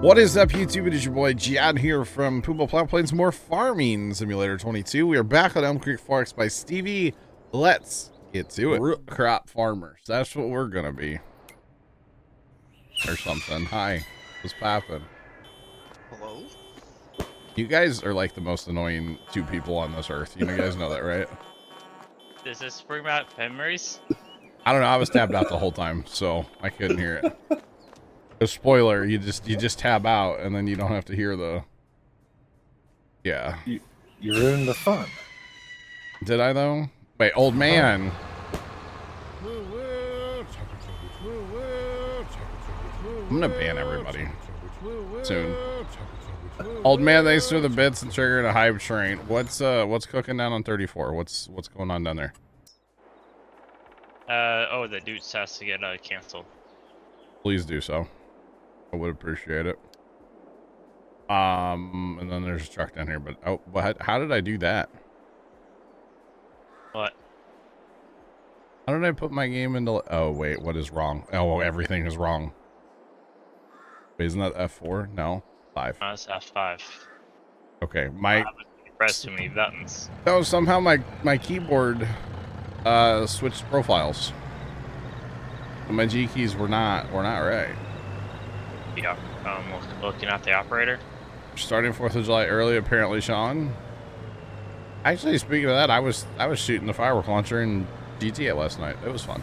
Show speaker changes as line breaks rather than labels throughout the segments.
What is up, YouTube? It is your boy Jad here from Puma, Plow, playing some more Farming Simulator 22. We are back on Elm Creek Forest by Stevie. Let's get to it. Root crop farmers. That's what we're gonna be. Or something. Hi. What's poppin'?
Hello?
You guys are like the most annoying two people on this earth. You guys know that, right?
Does this bring back memories?
I don't know. I was tabbed out the whole time, so I couldn't hear it. A spoiler, you just tab out and then you don't have to hear the... Yeah.
You ruined the fun.
Did I though? Wait, old man. I'm gonna ban everybody soon. Old man, thanks for the bits and triggering a hype train. What's cooking down on 34? What's going on down there?
Oh, the dude's has to get canceled.
Please do so. I would appreciate it. And then there's a truck down here, but oh, how did I do that?
What?
How did I put my game into? Oh wait, what is wrong? Oh, everything is wrong. Wait, isn't that F4? No, 5.
That's F5.
Okay,
Press too many buttons.
Oh, somehow my keyboard switched profiles. My G keys were not right.
Yeah. Looking at the operator.
Starting 4th of July early, apparently, Sean. Actually, speaking of that, I was shooting the firework launcher in GTA last night. It was fun.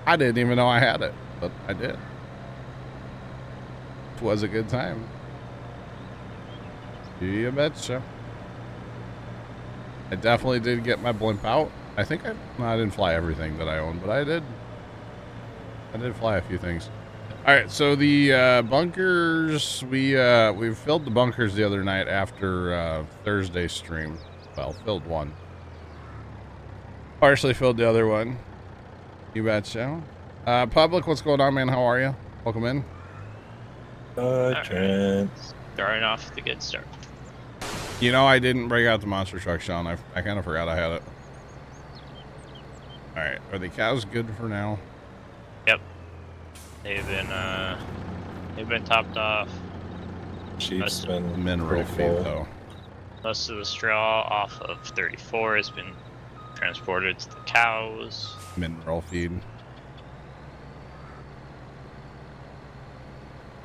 I didn't even know I had it, but I did. It was a good time. You betcha. I definitely did get my blimp out. I think I didn't fly everything that I own, but I did fly a few things. All right, so the bunkers, we filled the bunkers the other night after Thursday's stream. Well, filled one. Partially filled the other one. You betcha. Public, what's going on, man? How are you? Welcome in.
Trent.
Starting off with a good start.
You know, I didn't break out the monster truck, Sean. I kind of forgot I had it. All right, are the cows good for now?
Yep. They've been topped off.
Sheep's been
Mineral
pretty
feed,
full.
though.
Most of the straw off of 34 has been transported to the cows.
Mineral feed.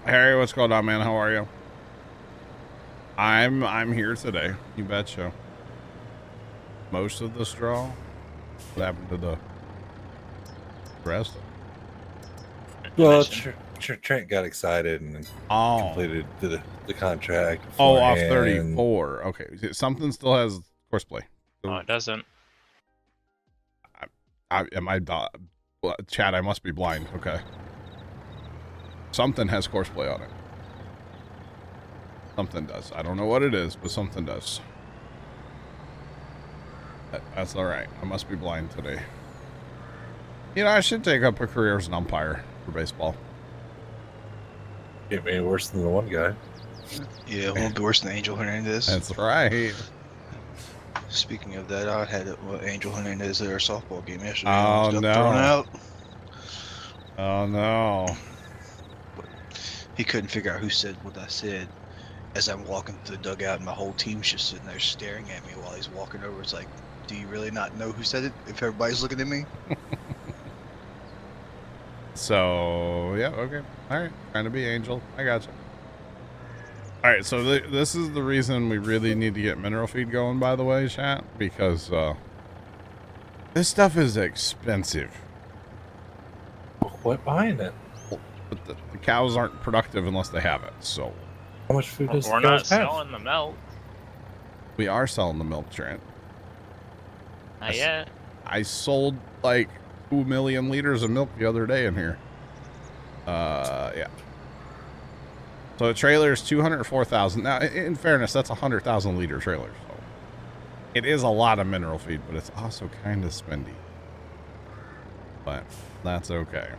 Harry, what's going on, man? How are you? I'm here today. You betcha. Most of the straw. What happened to the rest?
Well, Trent got excited and completed the contract.
Oh, off
beforehand.
34. Okay, something still has courseplay.
No, it doesn't.
Chad, I must be blind. Okay. Something has courseplay on it. Something does. I don't know what it is, but something does. That's all right. I must be blind today. You know, I should take up a career as an umpire for baseball.
Get me worse than the one guy.
Yeah, it won't be worse than Angel Hernandez.
That's right.
Speaking of that, I had Angel Hernandez at our softball game yesterday.
Oh,
Got
no.
thrown out.
Oh, no.
He couldn't figure out who said what I said. As I'm walking through the dugout, and my whole team's just sitting there staring at me while he's walking over. It's like, do you really not know who said it if everybody's looking at me?
So, yeah, okay. All right. Trying to be Angel. I gotcha. All right, so this is the reason we really need to get mineral feed going, by the way, chat, because this stuff is expensive.
Quit buying it.
But the cows aren't productive unless they have it, so.
How much food does
We're
the
not
cows have?
selling the milk.
We are selling the milk, Trent.
Not yet.
I sold like 2 million liters of milk the other day in here. Yeah. So a trailer is 204,000. Now, in fairness, that's a 100,000 liter trailer. So it is a lot of mineral feed, but it's also kind of spendy. But that's okay.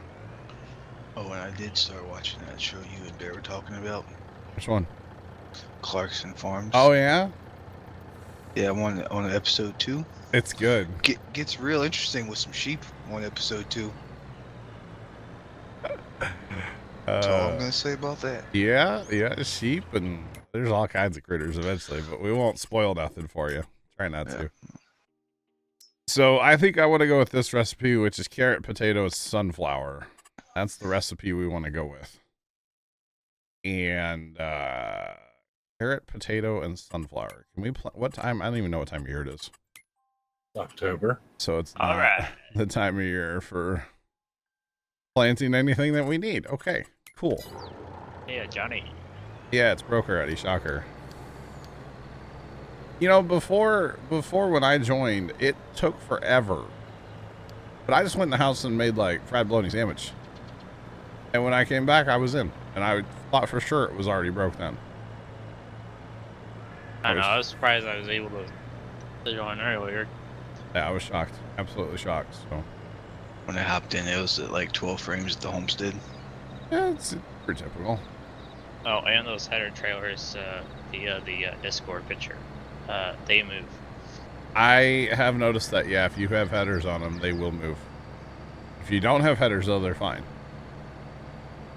Oh, and I did start watching that show you and Bear were talking about.
Which one?
Clarkson Farms.
Oh, yeah?
Yeah, I'm on episode 2.
It's good.
Gets real interesting with some sheep on episode 2. That's all I'm gonna say about that.
Yeah, sheep, and there's all kinds of critters eventually, but we won't spoil nothing for you. Try not to. So I think I want to go with this recipe, which is carrot, potato, sunflower. That's the recipe we want to go with. And carrot, potato, and sunflower. Can we what time? I don't even know what time of year it is.
October.
So it's not the time of year for planting anything that we need. Okay, cool.
Yeah, Johnny.
Yeah, it's broke already. Shocker. You know, before when I joined, it took forever. But I just went in the house and made like fried bologna sandwich. And when I came back, I was in. And I thought for sure it was already broke then.
I know, I was surprised I was able to join earlier.
Yeah, I was shocked. Absolutely shocked. So
when I hopped in, it was at like 12 frames at the homestead.
Yeah, it's pretty typical.
Oh, and those header trailers, the Discord picture, they move.
I have noticed that, yeah, if you have headers on them, they will move. If you don't have headers, though, they're fine.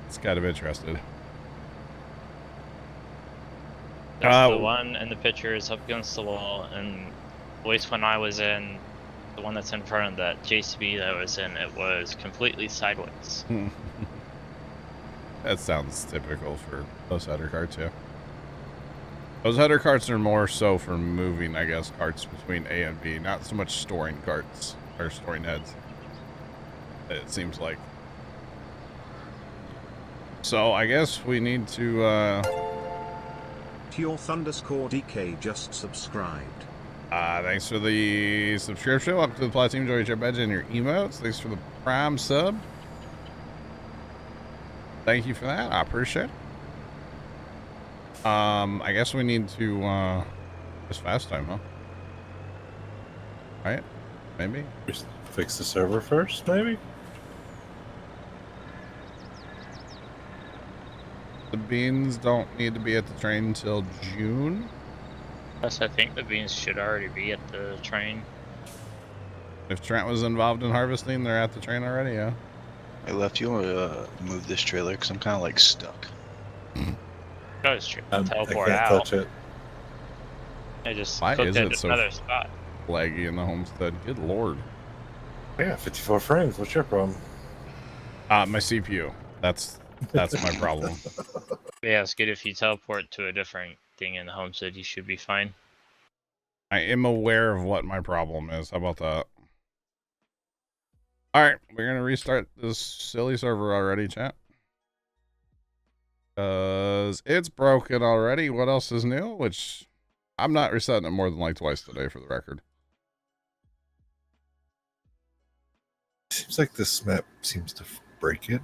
It's kind of interesting.
The one in the picture is up against the wall, and at least when I was in, the one that's in front of that JCB that I was in, it was completely sideways.
That sounds typical for those header carts, yeah. Those header carts are more so for moving, I guess, carts between A and B, not so much storing carts, or storing heads. It seems like. So, I guess we need to,
Pure _DK just subscribed.
Thanks for the subscription. Welcome to the Plow team. Enjoy your badge and your emotes. Thanks for the Prime sub. Thank you for that. I appreciate it. I guess we need to, just fast time, huh? Right? Maybe?
Just fix the server first, maybe?
The beans don't need to be at the train until June.
Plus, I think the beans should already be at the train.
If Trent was involved in harvesting, they're at the train already, yeah.
Hey, Left, you want to move this trailer? Because I'm kind of like stuck.
Go straight teleport
I can't
out.
touch it.
I just
Why
clicked
is
into
it so
another spot.
laggy in the homestead? Good lord.
Yeah, 54 frames. What's your problem?
My CPU. That's my problem.
Yeah, it's good if you teleport to a different thing in the homestead, you should be fine.
I am aware of what my problem is. How about that? Alright, we're gonna restart this silly server already, chat. Cause it's broken already. What else is new? Which I'm not resetting it more than like twice today for the record.
Seems like this map seems to break it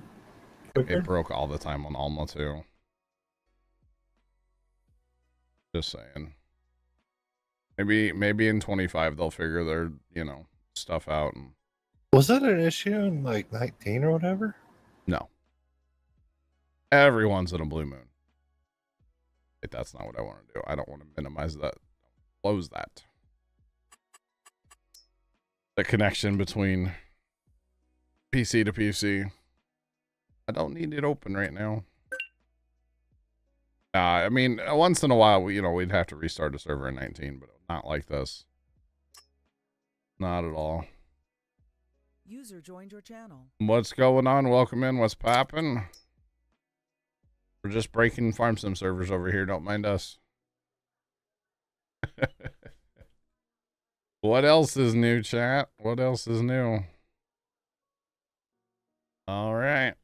quicker.
It broke all the time on Alma too. Just saying. Maybe in 25 they'll figure their, stuff out. And
Was that an issue in like 19 or whatever?
no. Every once in a blue moon. Wait, that's not what I want to do. I don't want to minimize that. Close that. The connection between PC to PC. I don't need it open right now. I mean, once in a while, we'd have to restart a server in 19, but not like this. Not at all.
User joined your channel.
What's going on? Welcome in. What's poppin'? We're just breaking farm sim servers over here. Don't mind us. What else is new, chat? What else is new? All right.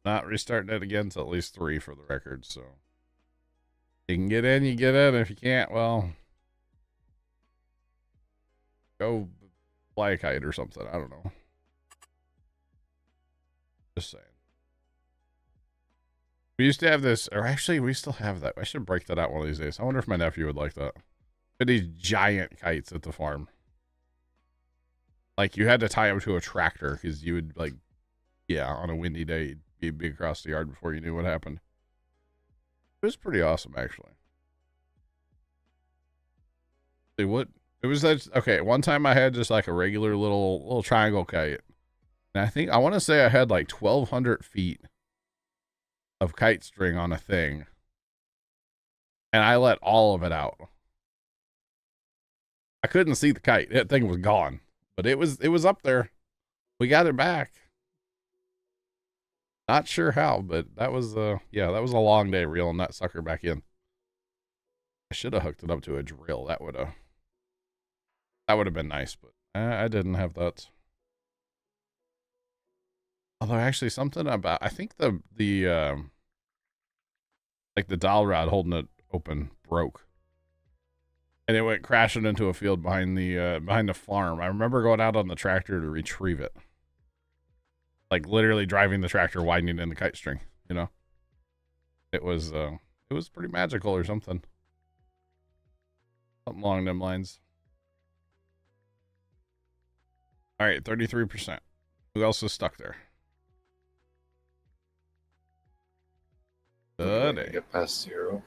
Not restarting it again till at least 3 for the record, so. You can get in, you get in. If you can't, well. Go fly a kite or something. I don't know. Just saying. We used to have this, or actually, we still have that. I should break that out one of these days. I wonder if my nephew would like that. We had these giant kites at the farm. Like, you had to tie them to a tractor, because you would, like, yeah, on a windy day, you'd be across the yard before you knew what happened. It was pretty awesome, actually. It was that, okay, one time I had just, like, a regular little triangle kite. And I want to say I had, like, 1,200 feet of kite string on a thing. And I let all of it out. I couldn't see the kite. That thing was gone. But it was up there. We got it back. Not sure how, but that was yeah, that was a long day reeling that sucker back in. I should have hooked it up to a drill. That would have been nice, but I didn't have that. Although actually something about, I think the like the dowel rod holding it open broke. And it went crashing into a field behind the farm. I remember going out on the tractor to retrieve it. Like literally driving the tractor, widening in the kite string, you know. It was pretty magical or something. Something along them lines. All right, 33%. Who else is stuck there?
Get past 0.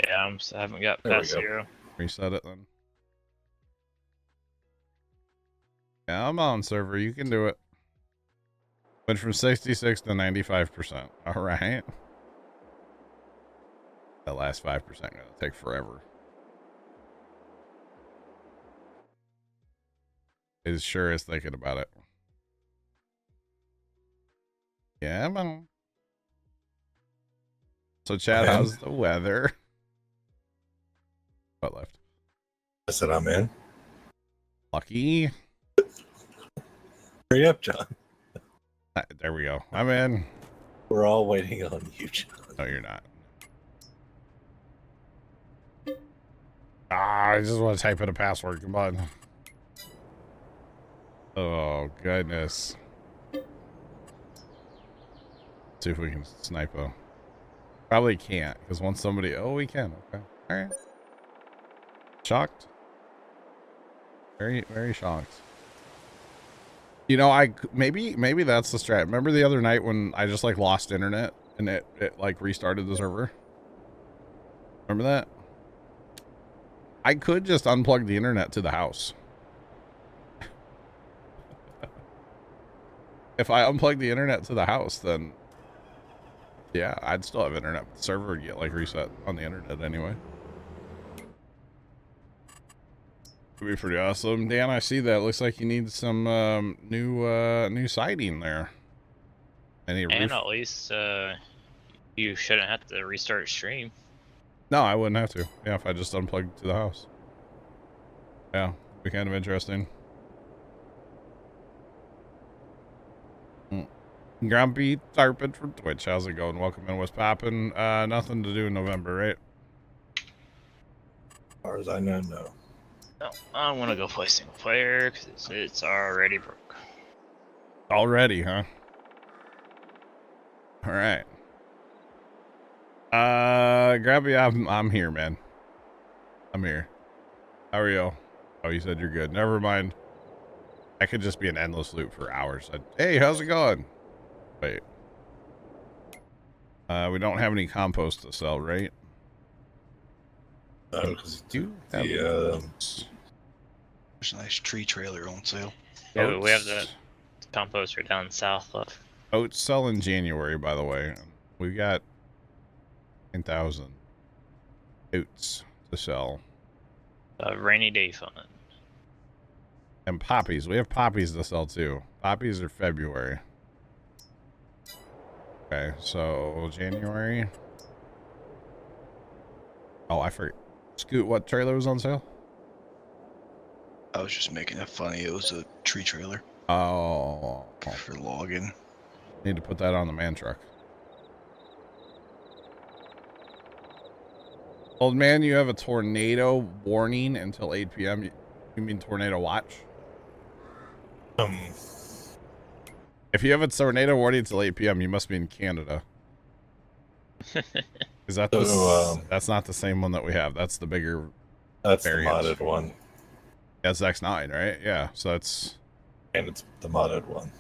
Yeah, I haven't got
There we
past
go.
0.
Reset it then. Yeah, I'm on server. You can do it. Went from 66 to 95%. All right. That last 5% gonna take forever. It sure is thinking about it. Yeah, man. So, Chad,
I'm in.
how's the weather? What left?
I said I'm in.
Lucky.
Hurry up, John.
There we go. I'm in.
We're all waiting on you, John.
No, you're not. I just want to type in a password. Come on. Oh, goodness. See if we can snipe a... Probably can't, because once somebody... Oh, we can. Okay. All right. Shocked. Very, very shocked. You know, maybe that's the strat. Remember the other night when I just like lost internet and it like restarted the server? Remember that? I could just unplug the internet to the house. If I unplug the internet to the house, then yeah, I'd still have internet. The server would get like reset on the internet anyway. Would be pretty awesome. Dan, I see that. Looks like you need some new siding there. Any
And
roof?
at least you shouldn't have to restart stream.
No, I wouldn't have to. Yeah, if I just unplugged to the house. Yeah, it'd be kind of interesting. Grumpy Tarpon from Twitch. How's it going? Welcome in. What's poppin'? Nothing to do in November, right?
As far as I know, no.
No, I want to go play single player because it's already broke.
Already, huh? All right. Grumpy, I'm here, man. I'm here. How are you? Oh, you said you're good. Never mind. I could just be an endless loop for hours. Hey, how's it going? Wait. We don't have any compost to sell, right?
Because
You have
There's a nice tree trailer on sale.
Yeah, we have the
oats.
composter down south left.
Oats sell in January, by the way. We got 9,000 oats to sell.
Rainy day fund.
And poppies. We have poppies to sell too. Poppies are February. Okay, so January. Oh, I forgot. Scoot, what trailer was on sale?
I was just making it funny. It was a tree trailer
Oh,
for logging.
need to put that on the man truck. Old man, you have a tornado warning until 8 p.m. You mean tornado watch? If you have a tornado warning until 8 p.m., you must be in Canada. Is that the,
So,
that's not the same one that we have. That's the bigger.
that's
Variants.
the modded one,
That's X9, right? Yeah. So that's.
and it's the modded one.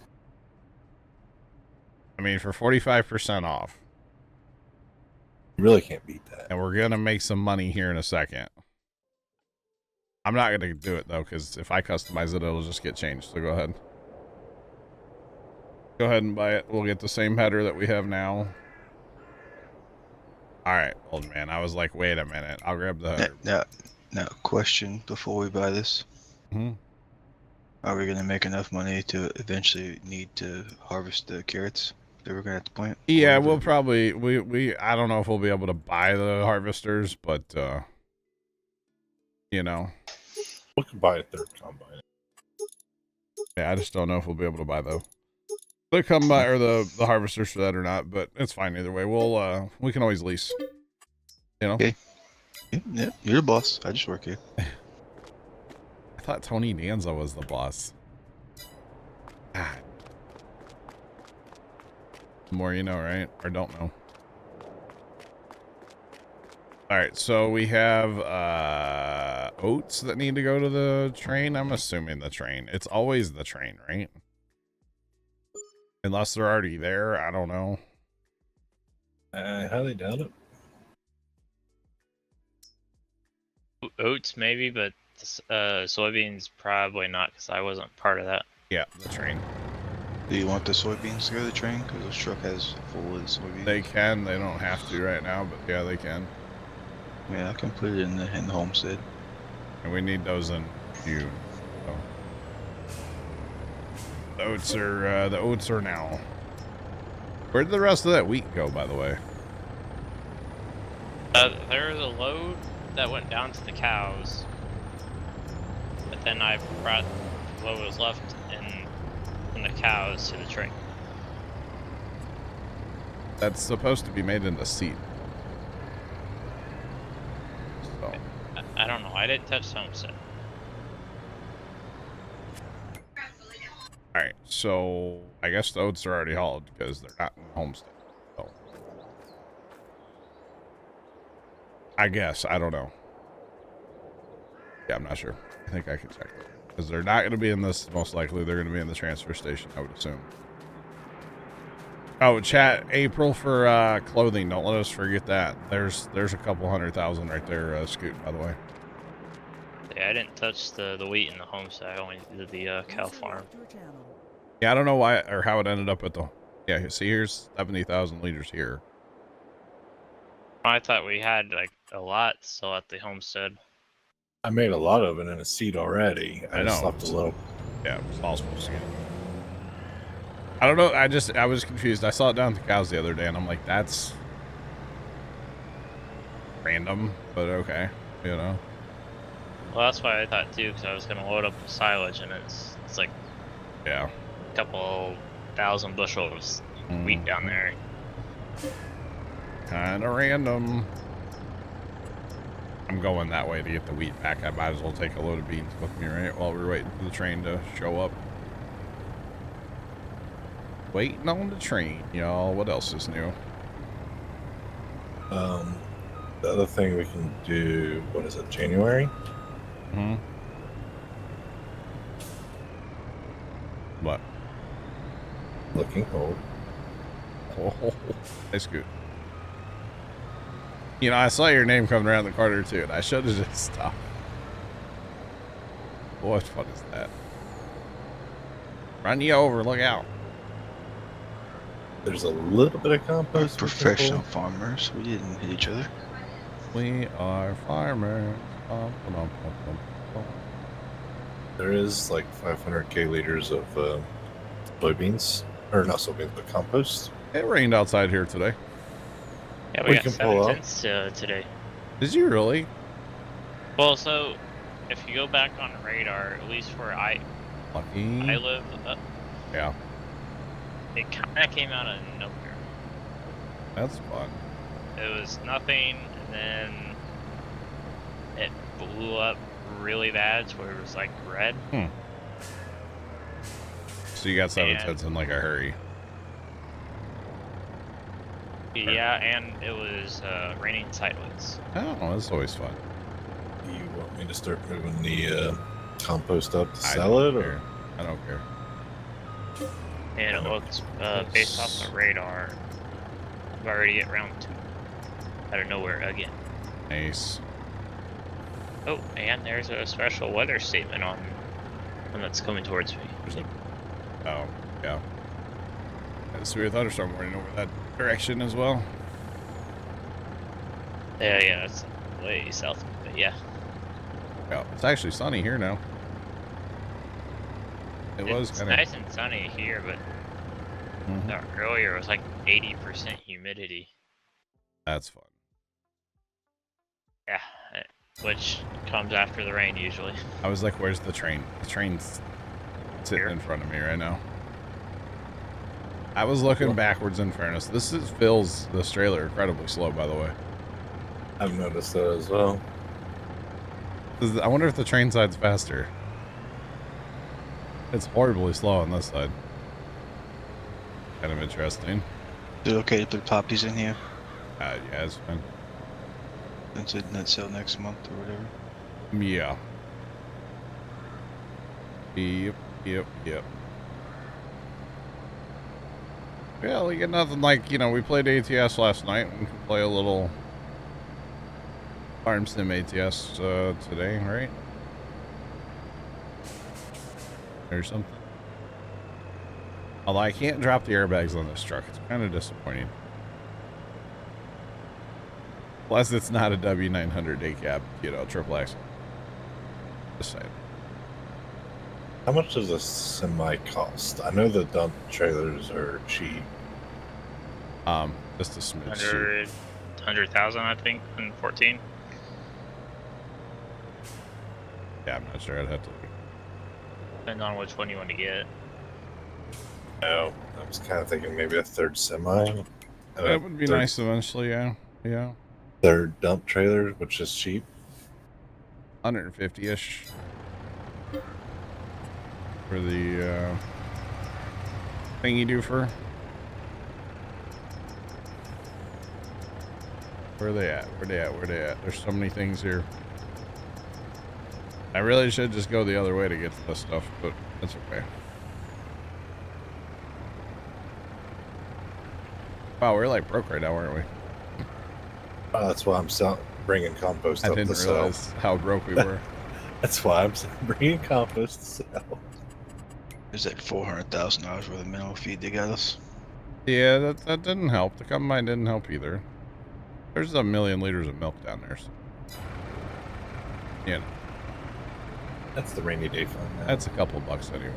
I mean, for 45% off,
You really can't beat that.
and we're gonna make some money here in a second. I'm not gonna do it though, because if I customize it, it'll just get changed. So go ahead. Go ahead and buy it. We'll get the same header that we have now. All right, old man. I was like, wait a minute. I'll grab the.
Now, question before we buy this:
Hmm?
are we gonna make enough money to eventually need to harvest the carrots that we're gonna have to plant?
Yeah,
Or
we'll probably I don't know if we'll be able to buy the harvesters, but you know.
We can buy a third combine.
Yeah, I just don't know if we'll be able to buy the combine or the harvesters for that or not, but it's fine either way. We can always lease. You know?
Okay. Yeah, you're the boss. I just work here.
I thought Tony Danza was the boss. God. The more you know, right? Or don't know. Alright, so we have oats that need to go to the train. I'm assuming the train. It's always the train, right? Unless they're already there, I don't know.
I highly doubt it.
Oats maybe, but soybeans probably not, because I wasn't part of that.
Yeah, the train.
Do you want the soybeans to go to the train? Because this truck has full of soybeans.
They can. They don't have to right now, but yeah, they can.
Yeah, I can put it in the homestead.
And we need those in June. So. The oats are now. Where did the rest of that wheat go, by the way?
There's a load that went down to the cows, but then I brought what was left in the cows to the train.
That's supposed to be made into seed. So.
I don't know. I didn't touch the homestead.
Alright, so I guess the oats are already hauled because they're not in the homestead. So. I guess. I don't know. Yeah, I'm not sure. I think I can check that. Because they're not going to be in this, most likely. They're going to be in the transfer station, I would assume. Oh, chat, April for clothing. Don't let us forget that. There's a couple 100,000 right there, Scoot, by the way.
Yeah, I didn't touch the wheat in the homestead. I only did the cow farm.
Yeah, I don't know why or how it ended up at the... Yeah, see, here's 70,000 liters here.
I thought we had like a lot still at the homestead.
I made a lot of it in a seed already. I just
know.
left a little.
Yeah, it's all supposed to get. I don't know. I was confused. I saw it down at the cows the other day, and I'm like, that's random, but okay, you know.
Well, that's why I thought too, because I was gonna load up the silage, and it's like
Yeah.
a couple thousand bushels of wheat down there.
Kind of random. I'm going that way to get the wheat back. I might as well take a load of beans with me, right? While we're waiting for the train to show up. Waiting on the train, y'all. What else is new?
The other thing we can do, what is it, January?
Hmm. What?
Looking old.
Oh, that's good. You know, I saw your name coming around the corner too, and I should have just stopped. What fun is that? Run you over, look out.
There's a little bit of compost.
Professional farmers. We didn't hit each other.
We are farmers.
There is like 500k liters of soybeans, or not soybeans, but compost.
It rained outside here today.
Yeah,
We
we got
can
7
pull up.
tenths today.
Did you really?
Well, so if you go back on radar, at least where I
Lucky.
live,
Yeah,
it kind of came out of nowhere.
that's fun.
It was nothing, and then it blew up really bad to where it was like red.
So you got 7
And-
tenths in like a hurry.
Yeah, and it was raining sideways.
Oh, that's always fun.
Do you want me to start moving the compost up to
I
sell it,
don't
or
care. I don't care.
And it looks, based off the radar, I'm already at round 2. Out of nowhere again.
Nice.
Oh, and there's a special weather statement on one that's coming towards me.
Oh, yeah. Got a severe thunderstorm warning over that direction as well.
Yeah, it's way south, but yeah.
Yeah, it's actually sunny here now. It was
It's
kind of
nice and sunny here, but earlier it was like 80% humidity.
That's fun.
Yeah, which comes after the rain usually.
I was like, "Where's the train?" The train's sitting
Here.
in front of me right now. I was looking backwards. In fairness, fills this trailer incredibly slow. By the way,
I've noticed that as well.
I wonder if the train side's faster. It's horribly slow on this side. Kind of interesting.
Is it okay to put poppies in here?
Yeah, it's fine.
Since it net sale next month or whatever.
Yeah. Yep. Yeah, we get nothing like, we played ATS last night. We can play a little Farm Sim ATS today, right? Or something. Although I can't drop the airbags on this truck. It's kind of disappointing. Plus, it's not a W900 day cab, triple axle. Just saying.
How much does a semi cost? I know the dump trailers are cheap.
Just a smidge cheap.
100,000, I think, in 14.
Yeah, I'm not sure. I'd have to look.
Depends on which one you want to get.
No, I was kind of thinking maybe a third semi.
That would be nice eventually, yeah.
Third dump trailer, which is cheap.
150-ish. For the thing you do for. Where are they at? Where they at? There's so many things here. I really should just go the other way to get to this stuff, but that's okay. Wow, we're like broke right now, aren't we?
That's why I'm bringing compost
I
up
didn't
to sell.
realize how broke we were.
That's why I'm bringing compost to sell.
There's like $400,000 worth of minimum feed they got us.
Yeah, that didn't help. The combine didn't help either. There's 1 million liters of milk down there. So.
That's the rainy day fund. Now.
That's a couple bucks anyway.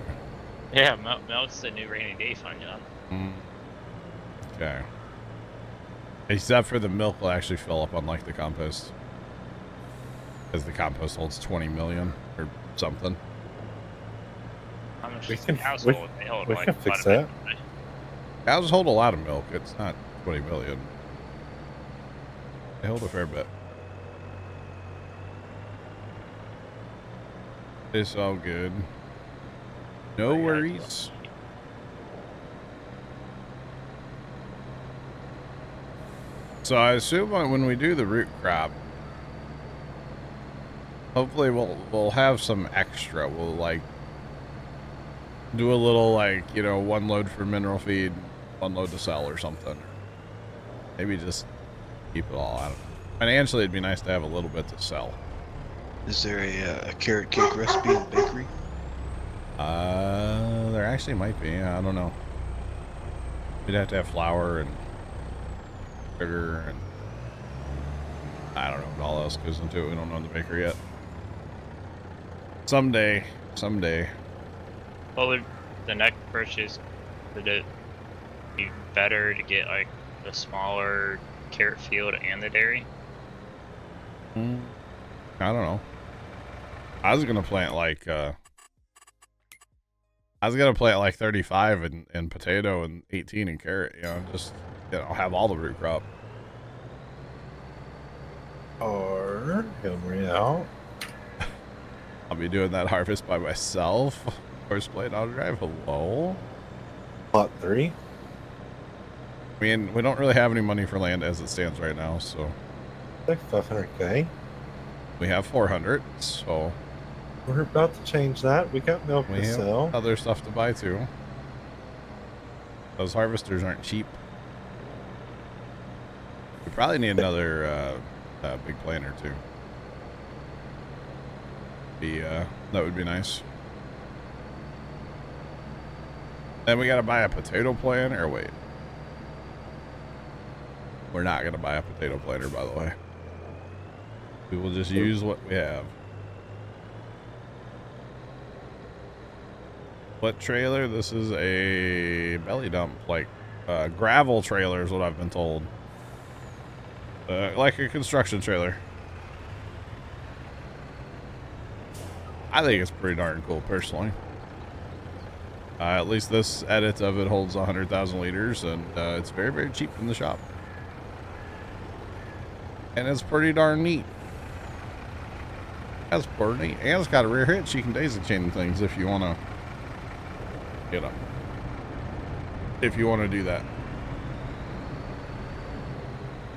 Yeah, milk's the new rainy day fund,
Okay. Except for the milk will actually fill up unlike the compost. Because the compost holds 20 million or something.
How much
We
does
can-
the cows
we-
hold? They hold
we
like
can
quite
fix
a bit,
that.
don't they?
Cows hold a lot of milk. It's not 20 million. They hold a fair bit. It's all good. No worries. So I assume when we do the root crop, hopefully we'll have some extra. We'll like do a little one load for mineral feed, one load to sell or something. Maybe just keep it all. I don't know. Financially, it'd be nice to have a little bit to sell.
Is there a carrot cake recipe in the bakery?
There actually might be. I don't know. We'd have to have flour and sugar and I don't know what all else goes into it. We don't know in the bakery yet. Someday.
What would the next purchase, would it be better to get like the smaller carrot field and the dairy?
I don't know. I was gonna plant like 35 in potato and 18 in carrot. Just have all the root crop.
Or hear me out.
I'll be doing that harvest by myself. First plate I'll drive. Hello.
Plot 3.
I mean, we don't really have any money for land as it stands right now, so
Like 500k.
we have 400. So
We're about to change that. We got milk
we
to
have
sell.
other stuff to buy too. Those harvesters aren't cheap. We probably need another big planter too. That would be nice. Then we gotta buy a potato planter. Or wait, we're not gonna buy a potato planter, by the way. We will just use what we have. What trailer? This is a belly dump, like gravel trailer is what I've been told. Like a construction trailer. I think it's pretty darn cool, personally. At least this edit of it holds 100,000 liters, and it's very, very cheap in the shop. And it's pretty darn neat. That's pretty neat. And it's got a rear hitch. You can daisy chain things if you want to, you know, if you want to do that.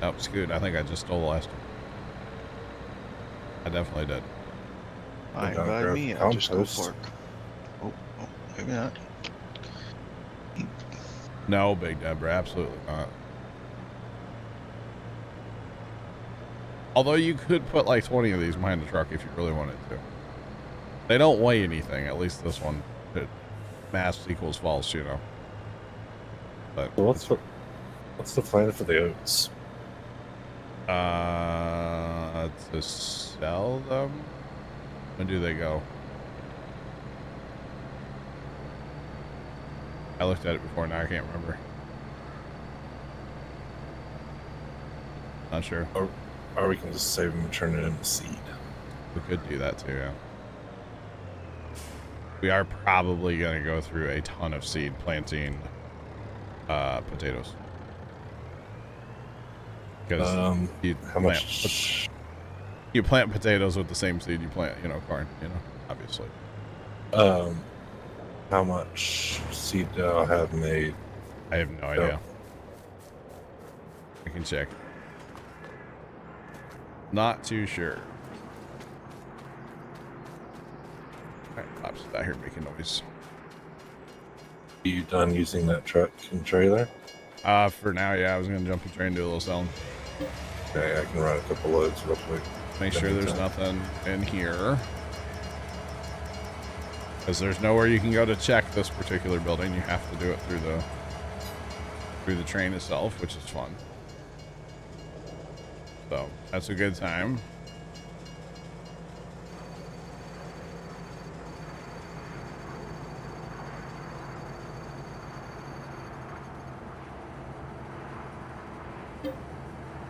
Oh, Scoot, I think I just stole the last one. I definitely did.
I invite me, I'll just go for it. Oh, maybe not.
No, Big Deborah, absolutely not. Although you could put like 20 of these behind the truck if you really wanted to. They don't weigh anything, at least this one. Mass equals false, you know. But
So what's the plan for the oats?
to sell them? When do they go? I looked at it before, now I can't remember. Not sure.
Or we can just save them and turn it into seed.
We could do that too, yeah. We are probably going to go through a ton of seed planting potatoes. Because
how much?
You plant potatoes with the same seed you plant, you know, corn, you know, obviously.
How much seed do I have made?
I have no idea. I can check. Not too sure. Alright, Pops is out here making noise.
Are you done using that truck and trailer?
For now, yeah, I was gonna jump the train and do a little selling.
Okay, I can run a couple loads real quick.
Make sure there's nothing in here. Because there's nowhere you can go to check this particular building. You have to do it through the train itself, which is fun. So that's a good time.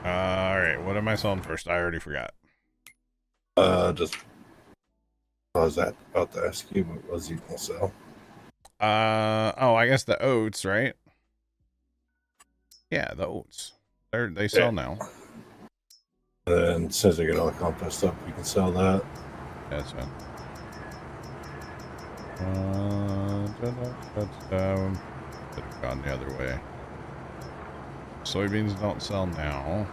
All right, what am I selling first? I already forgot.
Just I was about to ask you what was you gonna sell?
Oh, I guess the oats, right? Yeah, the oats. They sell now.
And as soon as I get all the compost up, we can sell that.
Yeah, that's fine. Could have gone the other way. Soybeans don't sell now.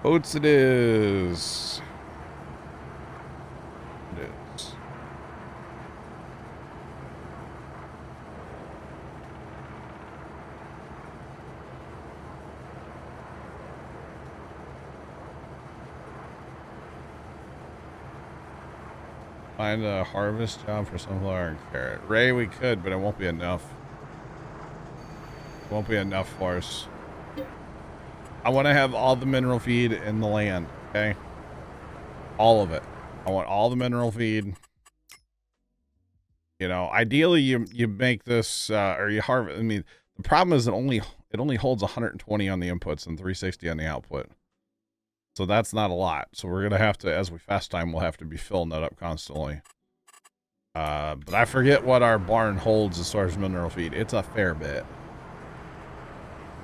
Oats it is. It is. Find a harvest job for sunflower and carrot. Ray, we could, but it won't be enough. It won't be enough for us. I want to have all the mineral feed in the land, okay? All of it. I want all the mineral feed. You know, ideally you make this or you harvest. I mean, the problem is it only holds 120 on the inputs and 360 on the output. So that's not a lot. So we're gonna have to, as we fast time, we'll have to be filling that up constantly. But I forget what our barn holds as far as mineral feed. It's a fair bit.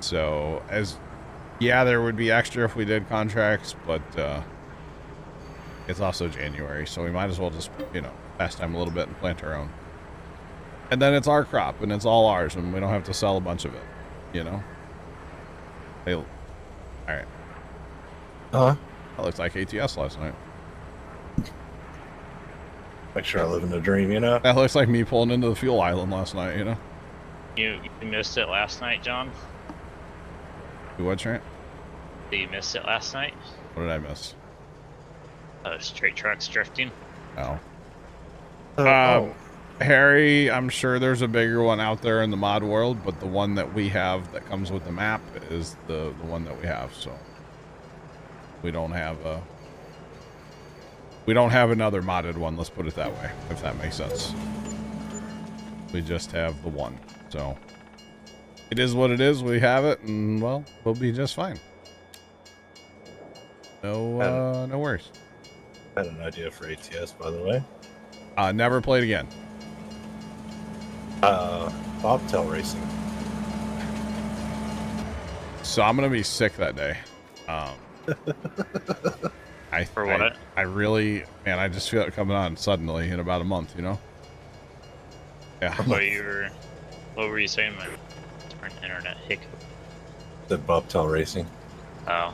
So yeah, there would be extra if we did contracts, but it's also January, so we might as well just, you know, fast time a little bit and plant our own. And then it's our crop, and it's all ours, and we don't have to sell a bunch of it, you know? All right.
Huh?
That looks like ATS last night.
Make sure I live in a dream, you know?
That looks like me pulling into the fuel island last night, you know?
You missed it last night, John?
You what, Trent?
You missed it last night?
What did I miss?
Straight trucks drifting.
Oh. Harry, I'm sure there's a bigger one out there in the mod world, but the one that we have that comes with the map is the one that we have, so. We don't have another modded one, let's put it that way, if that makes sense. We just have the one. So it is what it is. We have it, and well, we'll be just fine. No worries.
I had an idea for ATS, by the way.
Never played again.
Bobtail racing.
So I'm gonna be sick that day.
For what?
I really, man, I just feel it coming on suddenly in about a month, you know? Yeah.
What were you saying, man? An internet hiccup.
The Bobtail racing.
Oh.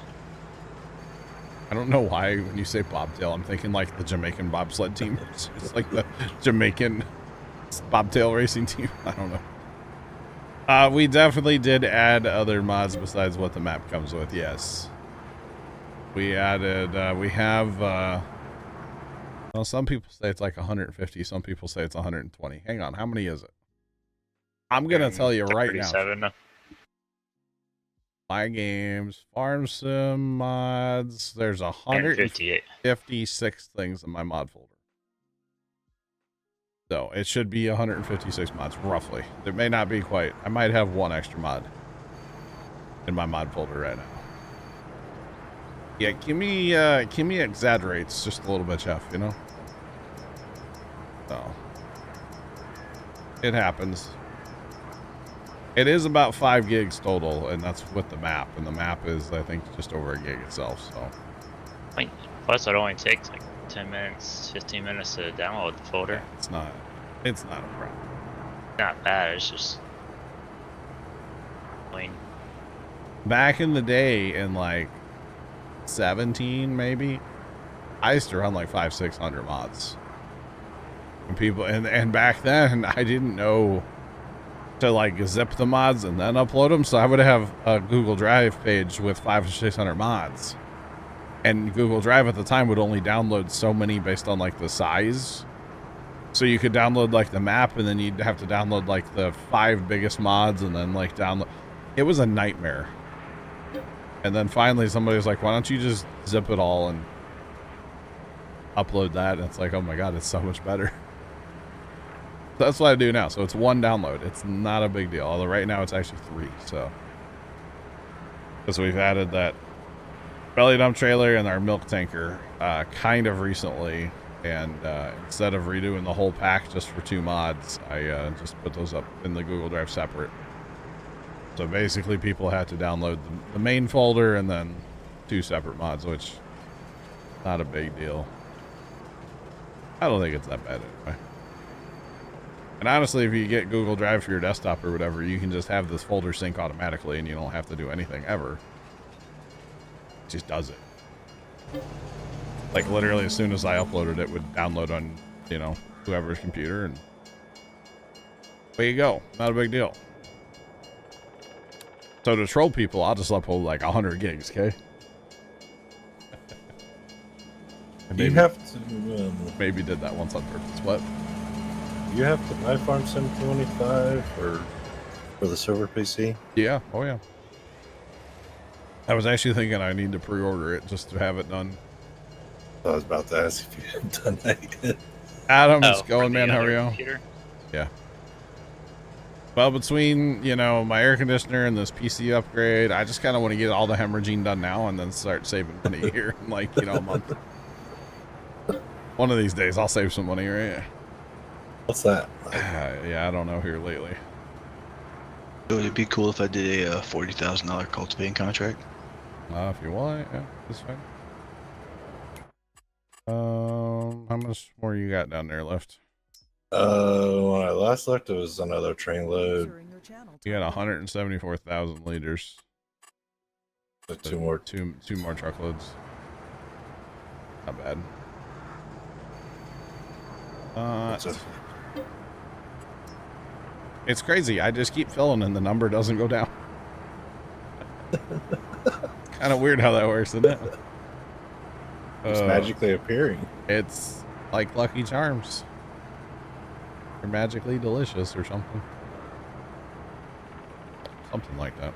I don't know why when you say bobtail, I'm thinking like the Jamaican bobsled team. It's like the Jamaican bobtail racing team. I don't know. We definitely did add other mods besides what the map comes with. Yes. We added, we have, well, some people say it's like 150. Some people say it's 120. Hang on. How many is it? I'm going to tell you right now.
37.
My games, farm sim mods. There's 156 things in my mod folder. So it should be 156 mods, roughly. There may not be quite. I might have one extra mod in my mod folder right now. Yeah, give me exaggerates just a little bit, Jeff, you know? So it happens. It is about 5 gigs total, and that's with the map. And the map is, I think, just over a gig itself. So,
Plus, it only takes like 10 minutes, 15 minutes to download the folder.
It's not a problem.
Not bad. It's just plain.
Back in the day, in like 17, maybe, I used to run like 500-600 mods. And people, and back then, I didn't know to like zip the mods and then upload them, so I would have a Google Drive page with 500 or 600 mods, and Google Drive at the time would only download so many based on like the size. So you could download like the map, and then you'd have to download like the 5 biggest mods, and then like download. It was a nightmare. And then finally somebody was like, why don't you just zip it all and upload that? And it's like, oh my god, it's so much better. That's what I do now. So it's 1 download. It's not a big deal. Although right now it's actually 3. So because we've added that belly dump trailer and our milk tanker kind of recently, and instead of redoing the whole pack just for 2 mods, I just put those up in the Google Drive separate. So basically people had to download the main folder and then 2 separate mods, which is not a big deal. I don't think it's that bad anyway. And honestly, if you get Google Drive for your desktop or whatever, you can just have this folder sync automatically and you don't have to do anything ever. It just does it. Like literally as soon as I uploaded it, would download on, you know, whoever's computer, and there you go. Not a big deal. So to troll people, I'll just upload like 100 gigs, okay?
You have to
maybe did that once on purpose. What?
You have to buy Farm Sim 25 for the server PC?
Yeah. Oh, yeah. I was actually thinking I need to pre-order it just to have it done.
I was about to ask if you hadn't done that yet.
Adam, it's going, man. How are you?
Computer?
Yeah. Well, between, you know, my air conditioner and this PC upgrade, I just kind of want to get all the hemorrhaging done now and then start saving money here in like, you know, a month. One of these days I'll save some money, right?
What's that?
Yeah, I don't know here lately.
Would it be cool if I did a $40,000 cultivating contract?
If you want, yeah, that's fine. How much more you got down there left?
When I last looked, it was another train load.
User in your channel
You got 174,000 liters.
So 2 more.
Two more truckloads. Not bad. It's crazy. I just keep filling and the number doesn't go down. Kind of weird how that works, isn't it?
It's magically appearing.
It's like Lucky Charms. They're magically delicious or something. Something like that.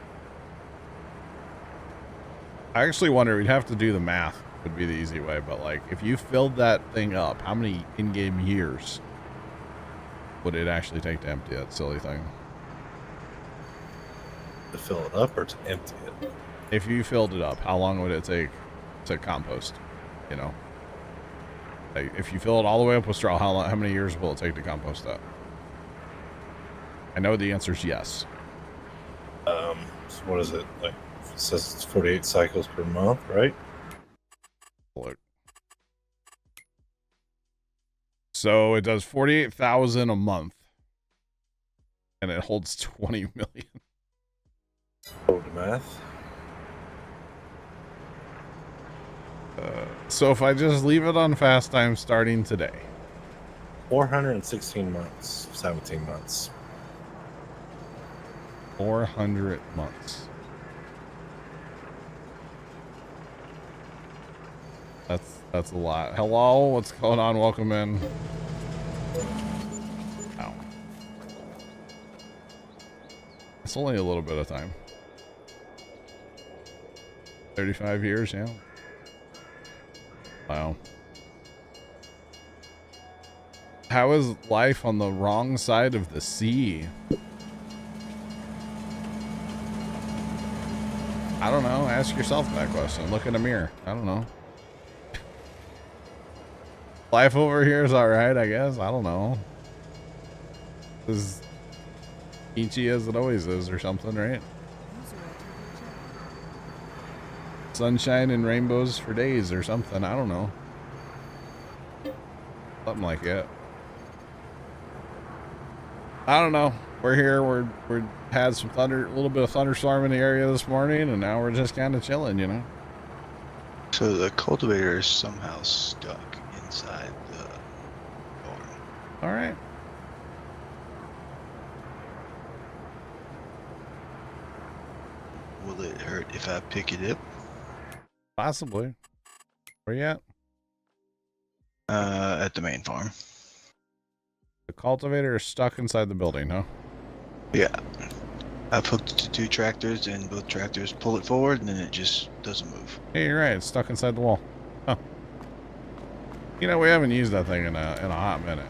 I actually wonder, we'd have to do the math, would be the easy way, but like, if you filled that thing up, how many in-game years would it actually take to empty that silly thing?
To fill it up or to empty it?
If you filled it up, how long would it take to compost? You know? Like, if you fill it all the way up with straw, how many years will it take to compost that? I know the answer is yes.
So what is it? Like, it says it's 48 cycles per month, right?
Look. So it does 48,000 a month. And it holds 20 million.
Hold the math.
So if I just leave it on fast time starting today.
416 months, 17 months.
400 months. That's a lot. Hello, what's going on? Welcome in. Ow. It's only a little bit of time. 35 years, yeah. Wow. How is life on the wrong side of the sea? I don't know. Ask yourself that question. Look in a mirror. I don't know. Life over here is alright, I guess. I don't know. As peachy as it always is or something, right? Sunshine and rainbows for days or something. I don't know. Something like it. I don't know. We're here. We're had some thunder, a little bit of thunderstorm in the area this morning, and now we're just kind of chilling, you know.
So the cultivator is somehow stuck inside the barn.
All right.
Will it hurt if I pick it up?
Possibly. Where you at?
At the main farm.
The cultivator is stuck inside the building, huh?
Yeah. I've hooked it to 2 tractors, and both tractors pull it forward, and then it just doesn't move.
Hey, you're right. It's stuck inside the wall. Huh. You know, we haven't used that thing in a hot minute.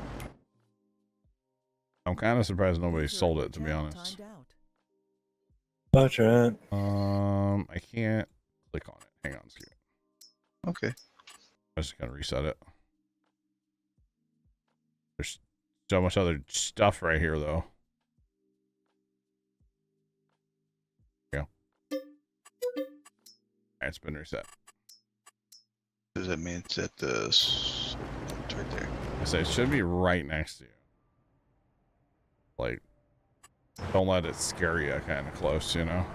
I'm kind of surprised nobody sold it, to be honest.
Watch it.
I can't click on it. Hang on, excuse me.
Okay.
I'm just gonna reset it. There's so much other stuff right here, though. There we go. Alright, it's been reset.
Does that mean it's at the... It's right there.
I say it should be right next to you. Like, don't let it scare you kind of close, you know?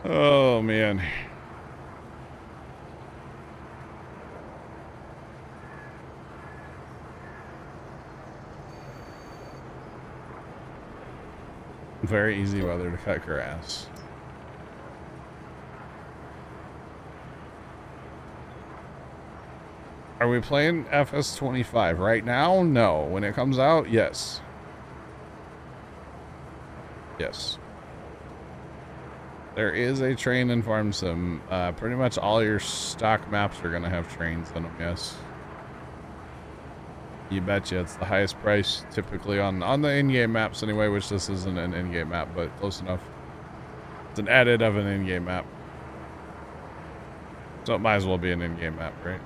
Oh, man. Very easy weather to cut grass. Are we playing FS25 right now? No. When it comes out, yes. Yes. There is a train in Farm Sim. Pretty much all your stock maps are going to have trains in them, yes. You betcha. It's the highest price typically on the in-game maps anyway, which this isn't an in-game map, but close enough. It's an edit of an in-game map. So it might as well be an in-game map, right?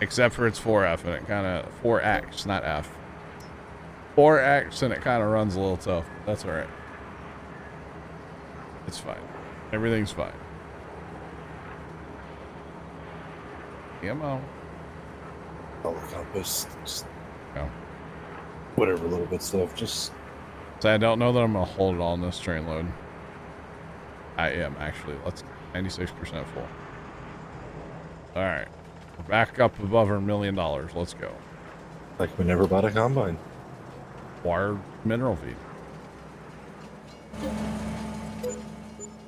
Except for it's 4F and it kind of 4X, not F. 4X and it kind of runs a little tough. That's all right. It's fine. Everything's fine. GMO.
All the compost, just
No.
whatever little bit stuff. Just
So I don't know that I'm gonna hold it all in this train load. I am actually. Let's 96% full. All right. We're back up above our $1 million. Let's go.
like we never bought a combine.
Wired mineral feed.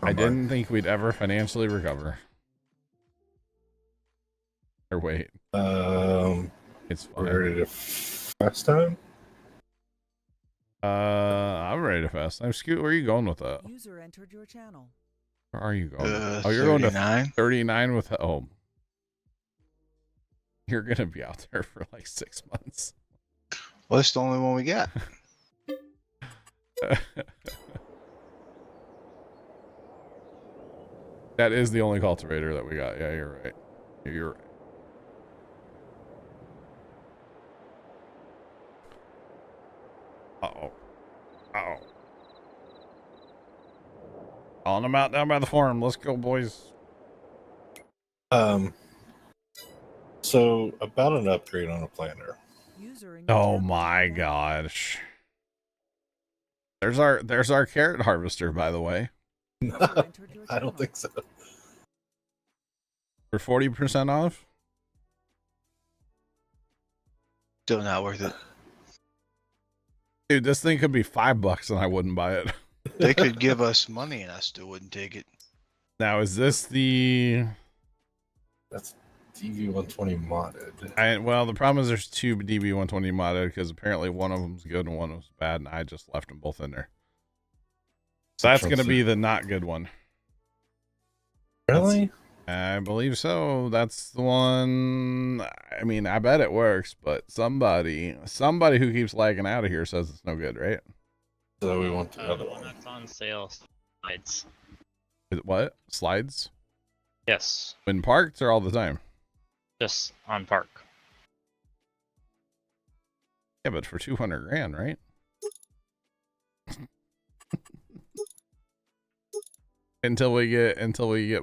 I didn't think we'd ever financially recover. Or wait. It's fine.
We're ready to fast time.
I'm ready to fast. I'm Scoot. Where are you going with that?
User entered your channel.
Where are you going?
Oh, you're going to
39 with oh. You're gonna be out there for like 6 months.
Well, that's the only one we got.
That is the only cultivator that we got. Yeah, you're right. You're right. Uh-oh. Uh-oh. Calling them out down by the farm. Let's go, boys.
So about an upgrade on a planter.
User in your
Oh
channel
my
timed out.
gosh. There's our carrot harvester, by the way.
User entered your
I don't
channel.
think so.
For 40% off?
Still not worth it.
Dude, this thing could be $5 and I wouldn't buy it.
They could give us money and I still wouldn't take it.
Now, is this the...
That's DV120 modded.
Well, the problem is there's two DB120 modded because apparently one of them's good and one of them's bad, and I just left them both in there. So that's going to be the not good one.
Really?
I believe so. That's the one. I mean, I bet it works, but somebody who keeps lagging out of here says it's no good, right?
So we want the
The
other
one
one.
that's on sale slides.
Is it what? Slides?
Yes,
When parked or all the time?
just on park.
Yeah, but for 200 grand, right? until we get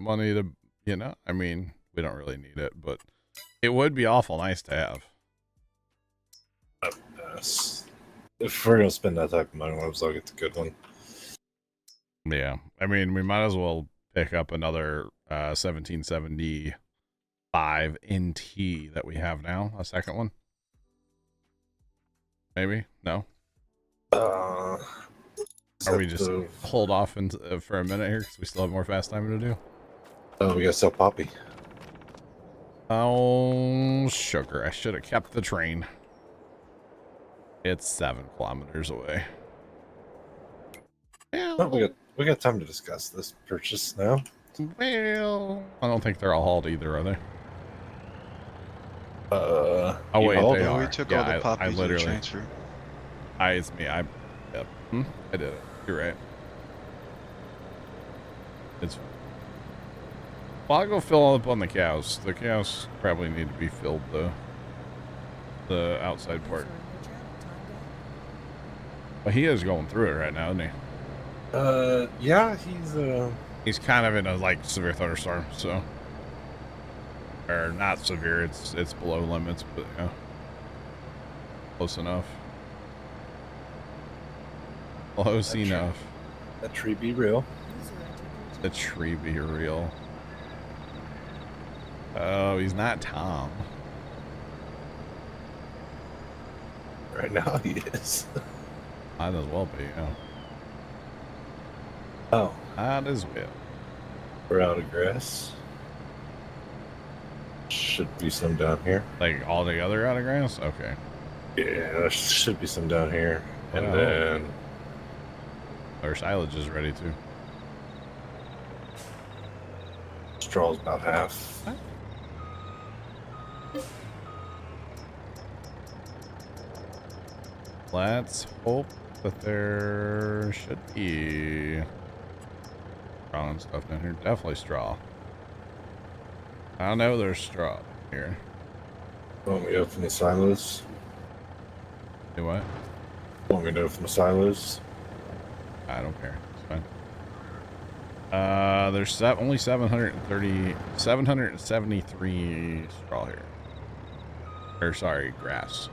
money to, you know, I mean, we don't really need it, but it would be awful nice to have.
Yes. If we're gonna spend that type of money, might as well get the good one.
Yeah, I mean, we might as well pick up another 1775 NT that we have now, a second one. Maybe? No? Are we just hold off for a minute here because we still have more fast time to do?
Oh, we gotta sell Poppy.
Oh, sugar. I should have kept the train. It's 7 kilometers away.
Oh, we got time to discuss this purchase now.
Well, I don't think they're all hauled either, are they?
Oh
wait,
hauled
they
them?
are.
We took
Yeah,
all the poppies
I
and
literally.
transferred.
It's me. Yep. I did it. You're right. It's. Well, I'll go fill up on the cows. The cows probably need to be filled, though. The outside part.
User in your channel timed out.
But he is going through it right now, isn't he?
Yeah,
He's kind of in a like severe thunderstorm, so. Or not severe. It's below limits, but yeah, close enough. Close enough.
that tree be real.
User entered your
The
channel.
tree be real. Oh, he's not Tom.
Right now he is.
Might as well be, yeah.
Oh,
Might as well.
we're out of grass. Should be some down here.
Like all together out of grass? Okay.
Yeah, there should be some down here. And
Wow.
then
Our silage is ready too.
straw's about half.
Let's hope that there should be straw and stuff down here. Definitely straw. I know there's straw here.
Want me to open the silos?
Do what?
Want me to open the silos?
I don't care. It's fine. There's only 773 straw here. Or sorry, grass.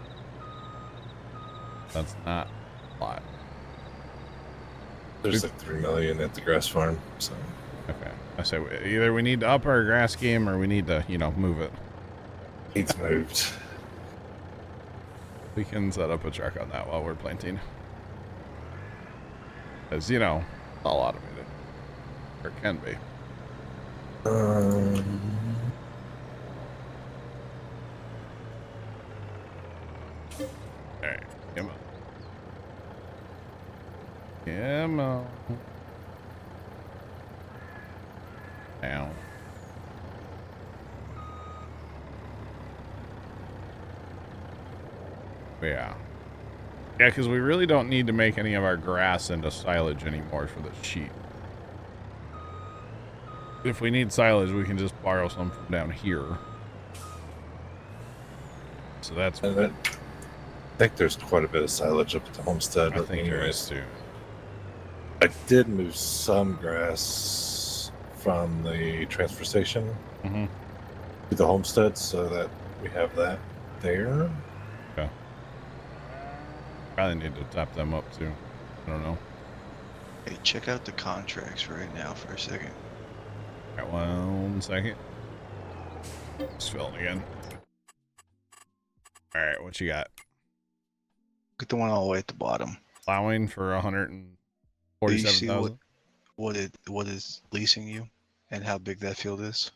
That's not a lot.
There's like 3 million at the grass farm, so
Okay. I say either we need to up our grass game or we need to, move it.
it's moved.
We can set up a truck on that while we're planting. Because, all automated. Or it can be. Alright, come on. Come on. Down. Yeah. Yeah, because we really don't need to make any of our grass into silage anymore for the sheep. If we need silage, we can just borrow some from down here. So that's...
And I think there's quite a bit of silage up at the homestead.
I think there is too.
I did move some grass from the transfer station to the homestead so that we have that there.
Okay. Probably need to tap them up too. I don't know.
Hey, check out the contracts right now for a second.
Got 1 second. Just filling again. All right, what you got?
Get the one all the way at the bottom.
Plowing for
Do you see
147,000.
what is leasing you, and how big that field is?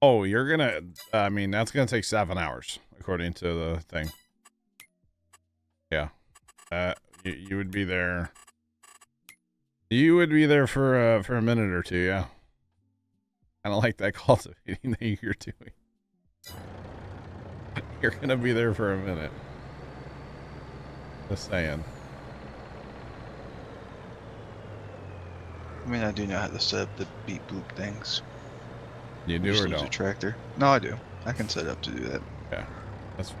Oh, you're gonna. I mean, that's gonna take 7 hours according to the thing. Yeah. You would be there. You would be there for a minute or two. Yeah. Kind of like that cultivating that you're doing. You're gonna be there for a minute. Just saying.
I mean, I do know how to set up the beep boop things.
You do
Just
or
use a
don't?
tractor. No, I do. I can set up to do that.
Yeah. That's.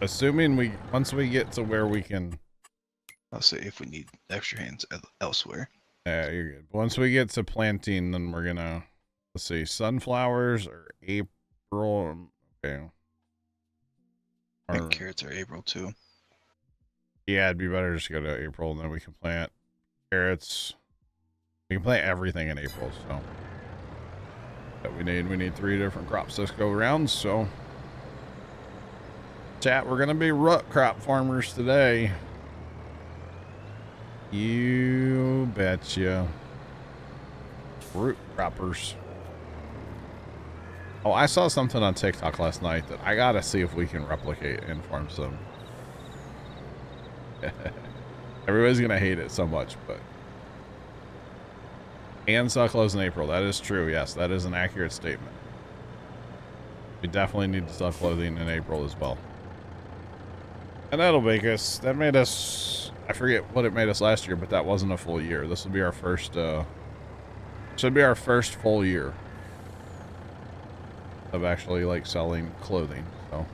Assuming once we get to where we can.
I'll say if we need extra hands elsewhere.
Yeah, you're good. Once we get to planting, then we're gonna. Let's see, sunflowers or April. Okay.
I think carrots are April too.
Yeah, it'd be better just to go to April, and then we can plant carrots. We can plant everything in April, so that we need 3 different crops this go around. So, chat, we're gonna be root crop farmers today. You betcha. Root croppers. Oh, I saw something on TikTok last night that I gotta see if we can replicate and farm some. Everybody's gonna hate it so much, but and sell clothes in April. That is true. Yes, that is an accurate statement. We definitely need to sell clothing in April as well. And that'll make us. That made us. I forget what it made us last year, but that wasn't a full year. This will be our first. Should be our first full year of actually like selling clothing. So.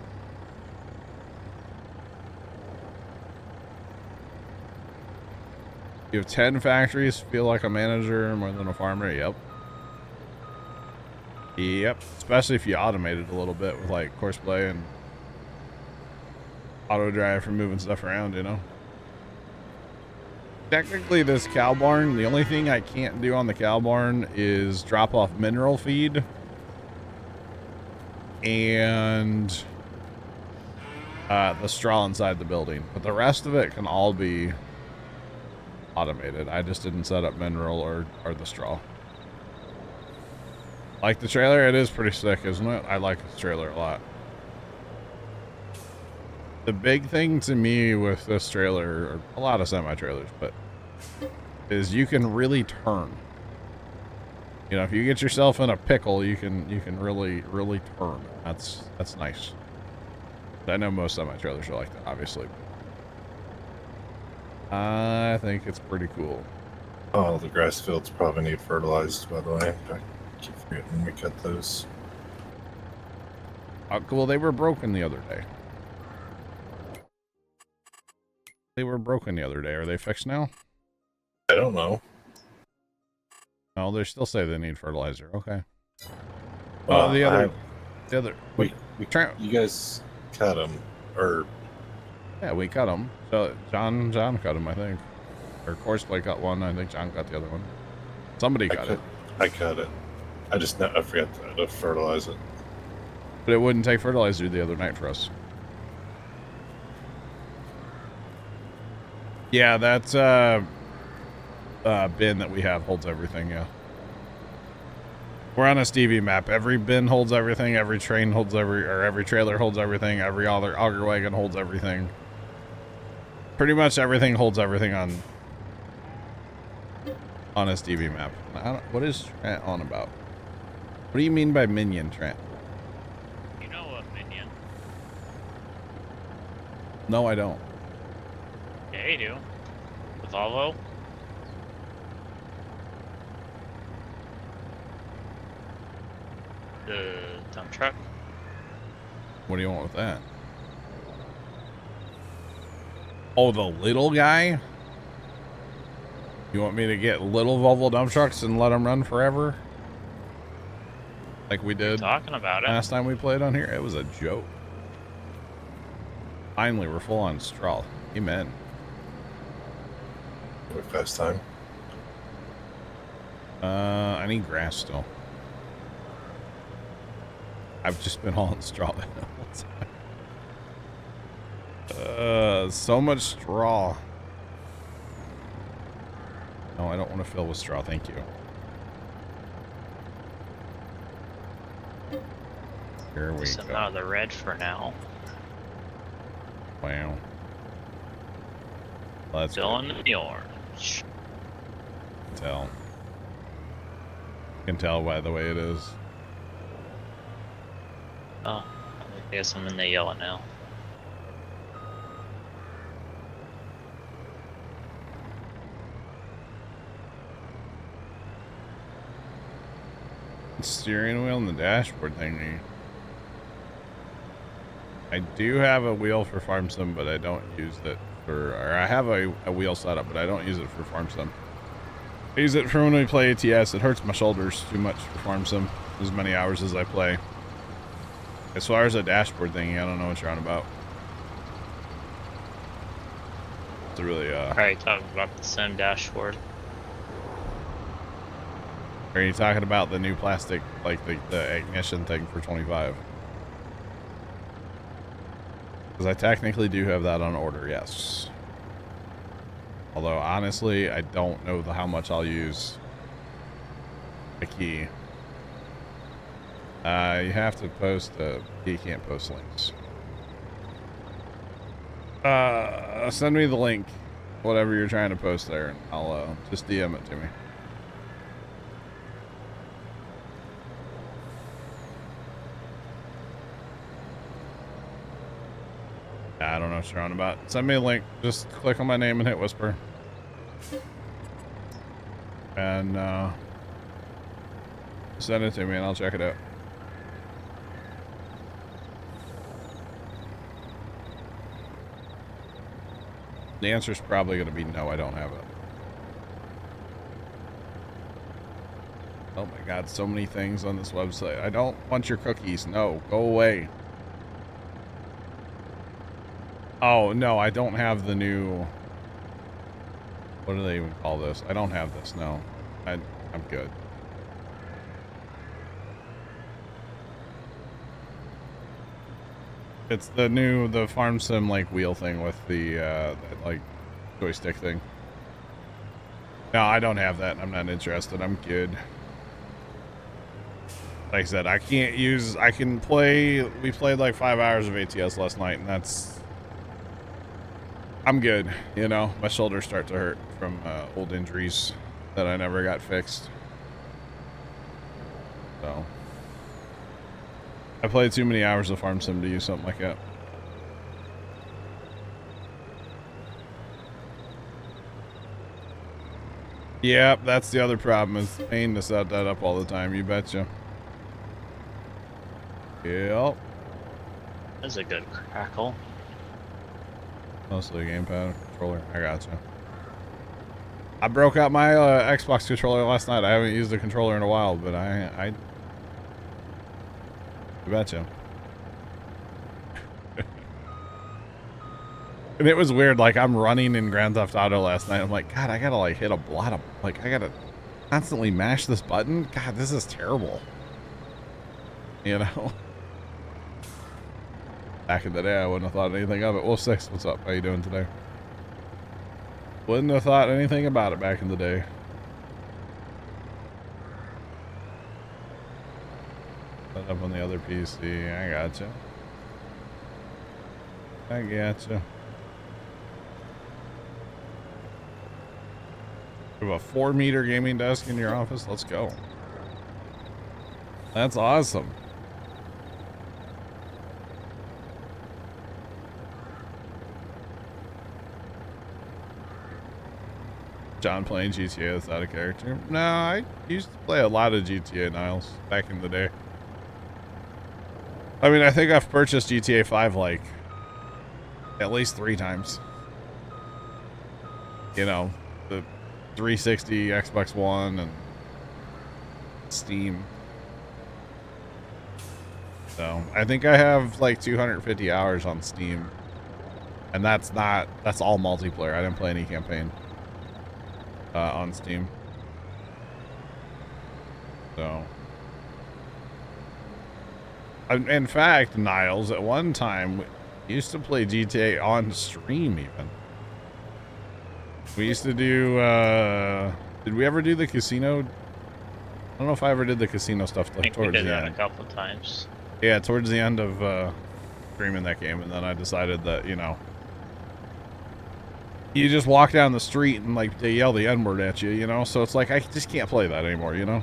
You have 10 factories, feel like a manager more than a farmer. Yep. Yep. Especially if you automate it a little bit with like Courseplay and auto drive for moving stuff around, you know. Technically this cow barn, the only thing I can't do on the cow barn is drop off mineral feed and the straw inside the building. But the rest of it can all be automated. I just didn't set up mineral or the straw. Like the trailer, it is pretty sick, isn't it? I like this trailer a lot. The big thing to me with this trailer, or a lot of semi-trailers, but is you can really turn. You know, if you get yourself in a pickle, you can really turn. That's nice. I know most semi-trailers are like that, obviously. I think it's pretty cool.
Oh, the grass fields probably need fertilized, by the way. I keep forgetting we cut those.
Well, they were broken the other day. They were broken the other day. Are they fixed now?
I don't know.
No, they still say they need fertilizer. Okay.
Well,
the other.
You guys cut them, or
yeah, we cut them. So John cut them, I think. Or Courseplay cut one. I think John cut the other one. Somebody cut it.
I cut it. I forgot to fertilize it.
But it wouldn't take fertilizer the other night for us. Yeah, that's bin that we have holds everything. Yeah. We're on a Stevie map. Every bin holds everything. Every train holds every trailer holds everything. Every auger wagon holds everything. Pretty much everything holds everything on on a Stevie map. What is Trent on about? What do you mean by minion, Trent?
You know what minion?
No, I don't.
Yeah, you do. The Volvo? The dump truck?
What do you want with that? Oh, the little guy? You want me to get little Volvo dump trucks and let them run forever? Like we did
Talking about it.
last time we played on here? It was a joke. Finally, we're full on straw. Amen.
Quick fast time.
I need grass still. I've just been hauling straw the whole time. So much straw. No, I don't want to fill with straw. Thank you. Here we
Just
go.
out of the red for now.
Wow. Let's
Still in the orange.
tell. Can tell by the way it is.
Oh, I guess I'm in the yellow now.
Steering wheel and the dashboard thingy. I do have a wheel for farm sim, but I don't use it for. Or I have a wheel setup, but I don't use it for farm sim. I use it for when we play ATS. It hurts my shoulders too much for farm sim. As many hours as I play. As far as a dashboard thingy, I don't know what you're on about. It's a really
Alright, talking about the sim dashboard.
Are you talking about the new plastic, like the ignition thing for 25? Because I technically do have that on order, yes. Although, honestly, I don't know how much I'll use the key. You have to post you can't post links. Send me the link, whatever you're trying to post there, and I'll just DM it to me. I don't know what you're on about. Send me a link. Just click on my name and hit whisper. And send it to me and I'll check it out. The answer is probably going to be no, I don't have it. Oh my god, so many things on this website. I don't want your cookies. No, go away. Oh, no, I don't have the new... What do they even call this? I don't have this, no. I'm good. It's the farm sim, like, wheel thing with the, that, like, joystick thing. No, I don't have that. I'm not interested. I'm good. Like I said, I can play... We played, like, 5 hours of ATS last night, and that's... I'm good, you know. My shoulders start to hurt from old injuries that I never got fixed. So I played too many hours of farm sim to use something like that. Yep, that's the other problem. It's a pain to set that up all the time. You betcha. Yep.
That's a good crackle.
Mostly a gamepad controller. I gotcha. I broke out my Xbox controller last night. I haven't used the controller in a while, but I betcha. And it was weird. Like, I'm running in Grand Theft Auto last night. I'm like, God, I gotta like hit a lot of, like, I gotta constantly mash this button. God, this is terrible. You know? Back in the day, I wouldn't have thought anything of it. Wolf 6, what's up? How you doing today? Wouldn't have thought anything about it back in the day. Set up on the other PC. I gotcha. I gotcha. You have a 4-meter gaming desk in your office? Let's go. That's awesome. John playing GTA without a character? No, I used to play a lot of GTA, Niles, back in the day. I mean, I think I've purchased GTA 5 like at least 3 times. You know, the 360, Xbox One, and Steam. So I think I have like 250 hours on Steam, and that's all multiplayer. I didn't play any campaign on Steam. So, in fact, Niles, at one time we used to play GTA on stream. Even we used to do. Did we ever do the casino? I don't know if I ever did the casino stuff.
I think we
towards
did
the
that
end.
a couple times.
Yeah, towards the end of streaming that game, and then I decided that, you know, you just walk down the street and like they yell the N-word at you, you know, so it's like I just can't play that anymore, you know.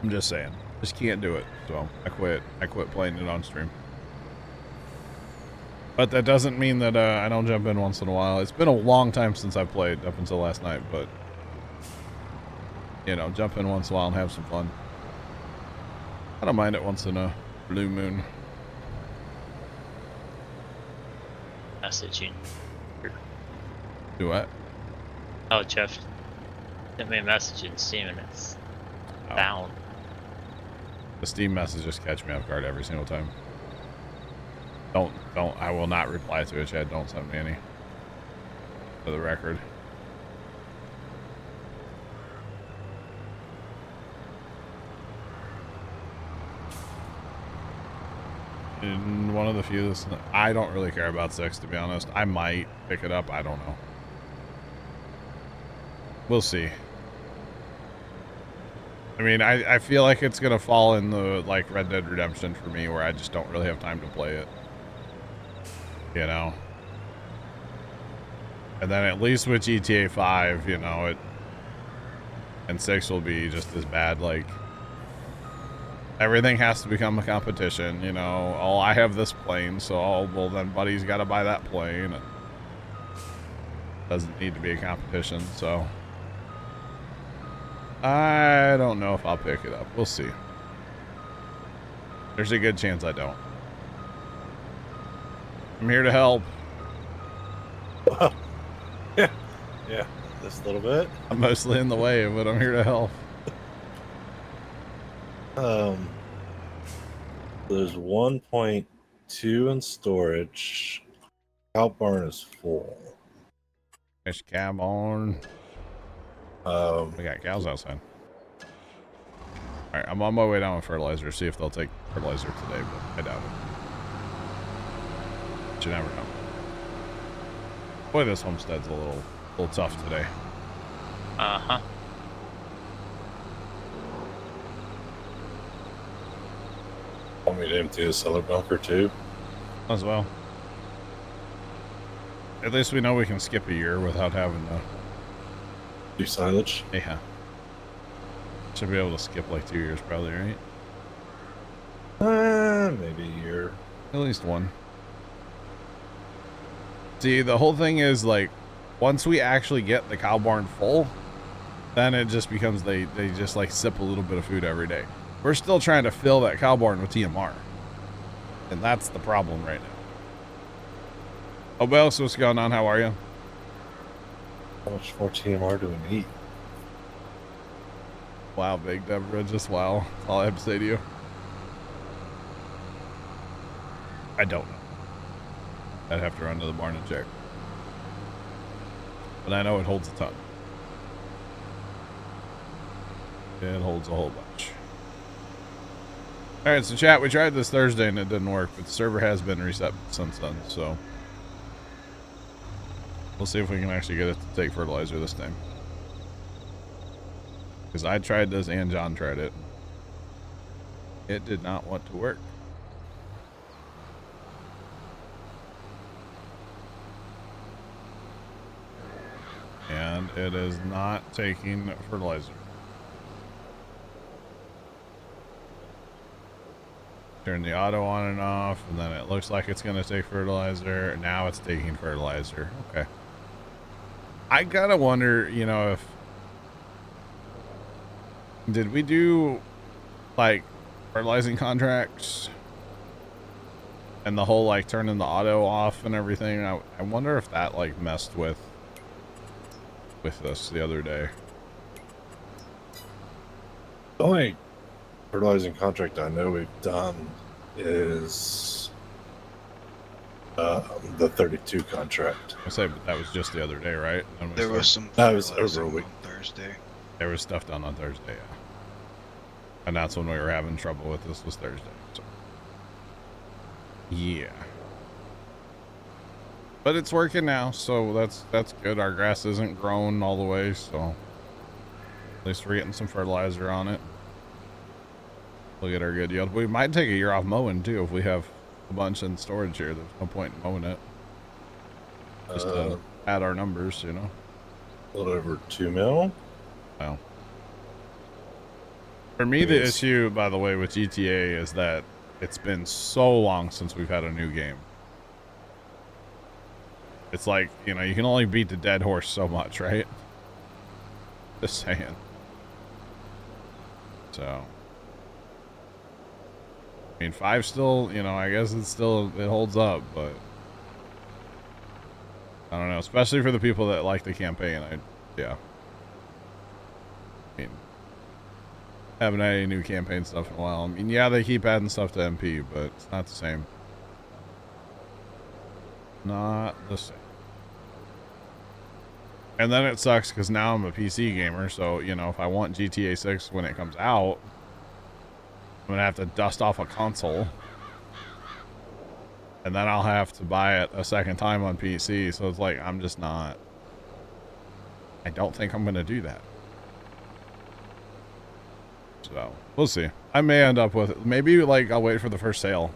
I'm just saying, just can't do it. So I quit playing it on stream. But that doesn't mean that I don't jump in once in a while. It's been a long time since I played, up until last night, but you know, jump in once in a while and have some fun. I don't mind it once in a blue moon.
Messaging.
Do what?
Oh, Jeff sent me a message in Steam and it's down.
The Steam messages catch me off guard every single time. Don't. I will not reply to it, Chad. Don't send me any. For the record. In one of the few, I don't really care about 6, to be honest. I might pick it up. I don't know. We'll see. I mean, I feel like it's gonna fall in the like Red Dead Redemption for me, where I just don't really have time to play it. You know. And then at least with GTA 5, you know, and 6 will be just as bad. Like, everything has to become a competition, you know. Oh, I have this plane, so well then buddy's got to buy that plane. It doesn't need to be a competition, so I don't know if I'll pick it up. We'll see. There's a good chance I don't. I'm here to help.
Yeah, just a little bit.
I'm mostly in the way, but I'm here to help.
There's 1.2 in storage. Cow barn is full.
There's cab on. We got cows outside. Alright, I'm on my way down with fertilizer. See if they'll take fertilizer today, but I doubt it. But you never know. Boy, this homestead's a little tough today.
Uh-huh.
Want me to empty the cellar bunker too?
As well. At least we know we can skip a year without having to
Do silage?
yeah. Should be able to skip like 2 years probably, right?
Maybe a year.
At least one. See, the whole thing is like, once we actually get the cow barn full, then it just becomes they just like sip a little bit of food every day. We're still trying to fill that cow barn with TMR. And that's the problem right now. Oh, Bell, so what's going on? How are you?
How much more TMR do we need?
Wow, Big Deborah, just wow. That's all I have to say to you. I don't know. I'd have to run to the barn and check. But I know it holds a ton. It holds a whole bunch. Alright, so chat, we tried this Thursday and it didn't work, but the server has been reset since then, so we'll see if we can actually get it to take fertilizer this time. Because I tried this and John tried it. It did not want to work. and it is not taking fertilizer. Turn the auto on and off, and then it looks like it's going to take fertilizer. Now it's taking fertilizer. Okay. I gotta wonder, you know, if... Did we do, like, fertilizing contracts? And the whole, like, turning the auto off and everything? I wonder if that, like, messed with us the other day.
The only fertilizing contract I know we've done is the 32 contract.
I say, but that was just the other day, right?
There was some
That was over a
fertilizing
week.
on Thursday.
There was stuff done on Thursday, yeah. And that's when we were having trouble with this, was Thursday. So. Yeah. But it's working now, so that's good. Our grass isn't grown all the way, so at least we're getting some fertilizer on it. We'll get our good yield. We might take a year off mowing too if we have a bunch in storage here. There's no point in mowing it. Just to add our numbers, you know.
A little over 2 mil.
Well, for me, the issue, by the way, with GTA is that it's been so long since we've had a new game. It's like, you know, you can only beat the dead horse so much, right? Just saying. So, I mean, 5 still, you know, I guess it holds up, but I don't know, especially for the people that like the campaign. Yeah. I mean, haven't had any new campaign stuff in a while. I mean, yeah, they keep adding stuff to MP, but it's not the same. Not the same. And then it sucks because now I'm a PC gamer, so, you know, if I want GTA 6 when it comes out, I'm going to have to dust off a console. And then I'll have to buy it a second time on PC, so it's like, I'm just not... I don't think I'm going to do that. So, we'll see. I may end up with... Maybe, like, I'll wait for the first sale.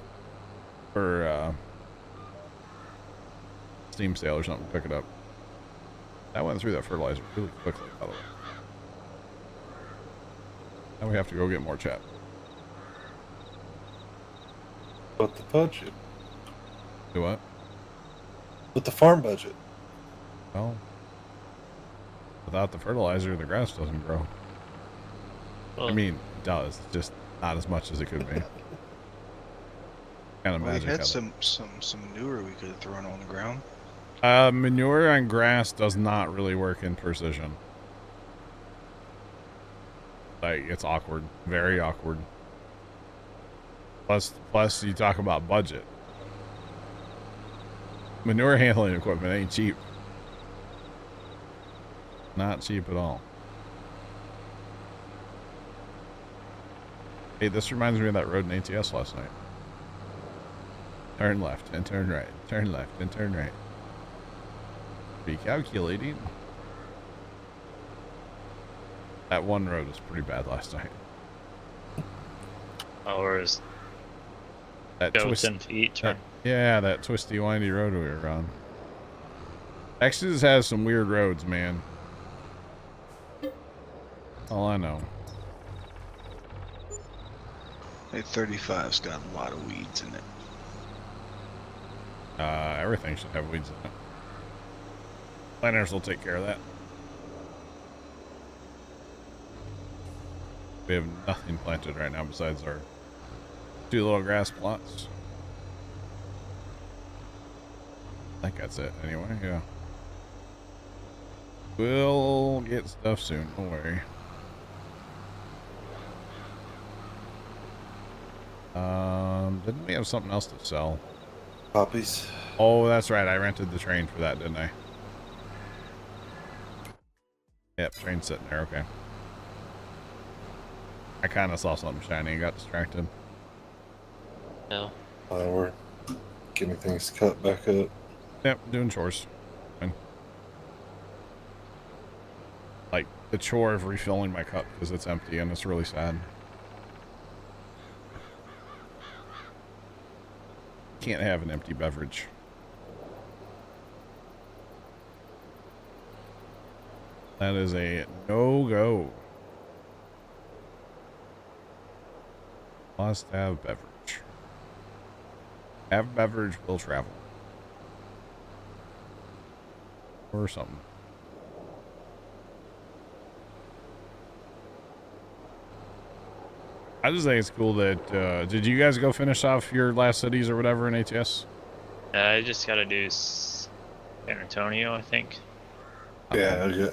For, Steam sale or something, pick it up. That went through that fertilizer really quickly, by the way. Now we have to go get more chat.
But the budget.
Do what?
But the farm budget.
Well, without the fertilizer, the grass doesn't grow.
Well,
I mean, it does. Just not as much as it could be. Kind of
We
magic.
had
of it.
some manure we could have thrown on the ground.
Manure on grass does not really work in precision. Like, it's awkward. Very awkward. Plus, you talk about budget. Manure handling equipment ain't cheap. Not cheap at all. Hey, this reminds me of that road in ATS last night. Turn left and turn right. Turn left and turn right. Recalculating. That one road was pretty bad last night.
or is
That
go
twist,
10 feet turn?
yeah, that twisty, windy road we were on. Texas has some weird roads, man. All I know.
Hey, 35's got a lot of weeds in it.
Everything should have weeds in it. Planters will take care of that. We have nothing planted right now besides our 2 little grass plots. I think that's it anyway, yeah. We'll get stuff soon, don't worry. Didn't we have something else to sell?
Poppies.
Oh, that's right. I rented the train for that, didn't I? Yep, train's sitting there. Okay. I kind of saw something shiny and got distracted.
No.
We're getting things cut back up.
Yep, doing chores. Fine. Like the chore of refilling my cup because it's empty and it's really sad. Can't have an empty beverage. That is a no-go. Must have beverage. Have beverage will travel. Or something. I just think it's cool that, did you guys go finish off your last cities or whatever in ATS?
I just gotta do San Antonio, I think.
Yeah,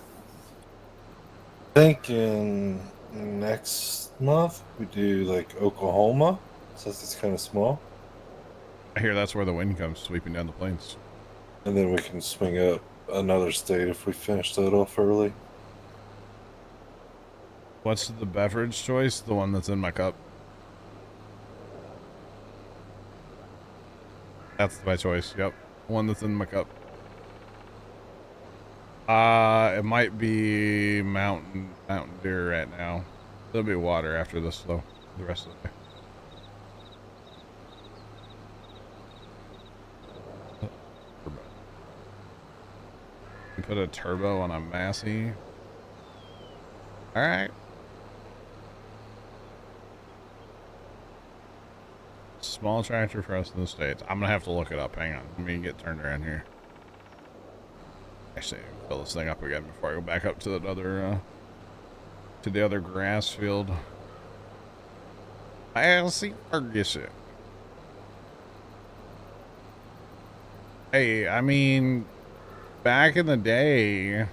I think in next month we do like Oklahoma, since it's kind of small,
I hear that's where the wind comes sweeping down the plains.
and then we can swing up another state if we finish that off early.
What's the beverage choice? The one that's in my cup. That's my choice. Yep. One that's in my cup. It might be Mountain Dew right now. There'll be water after this though. The rest of the day. Put a turbo on a Massey. All right. Small tractor for us in the States. I'm gonna have to look it up. Hang on. Let me get turned around here. Actually, fill this thing up again before I go back up to the other grass field. I'll see Ferguson. Hey, I mean, back in the day,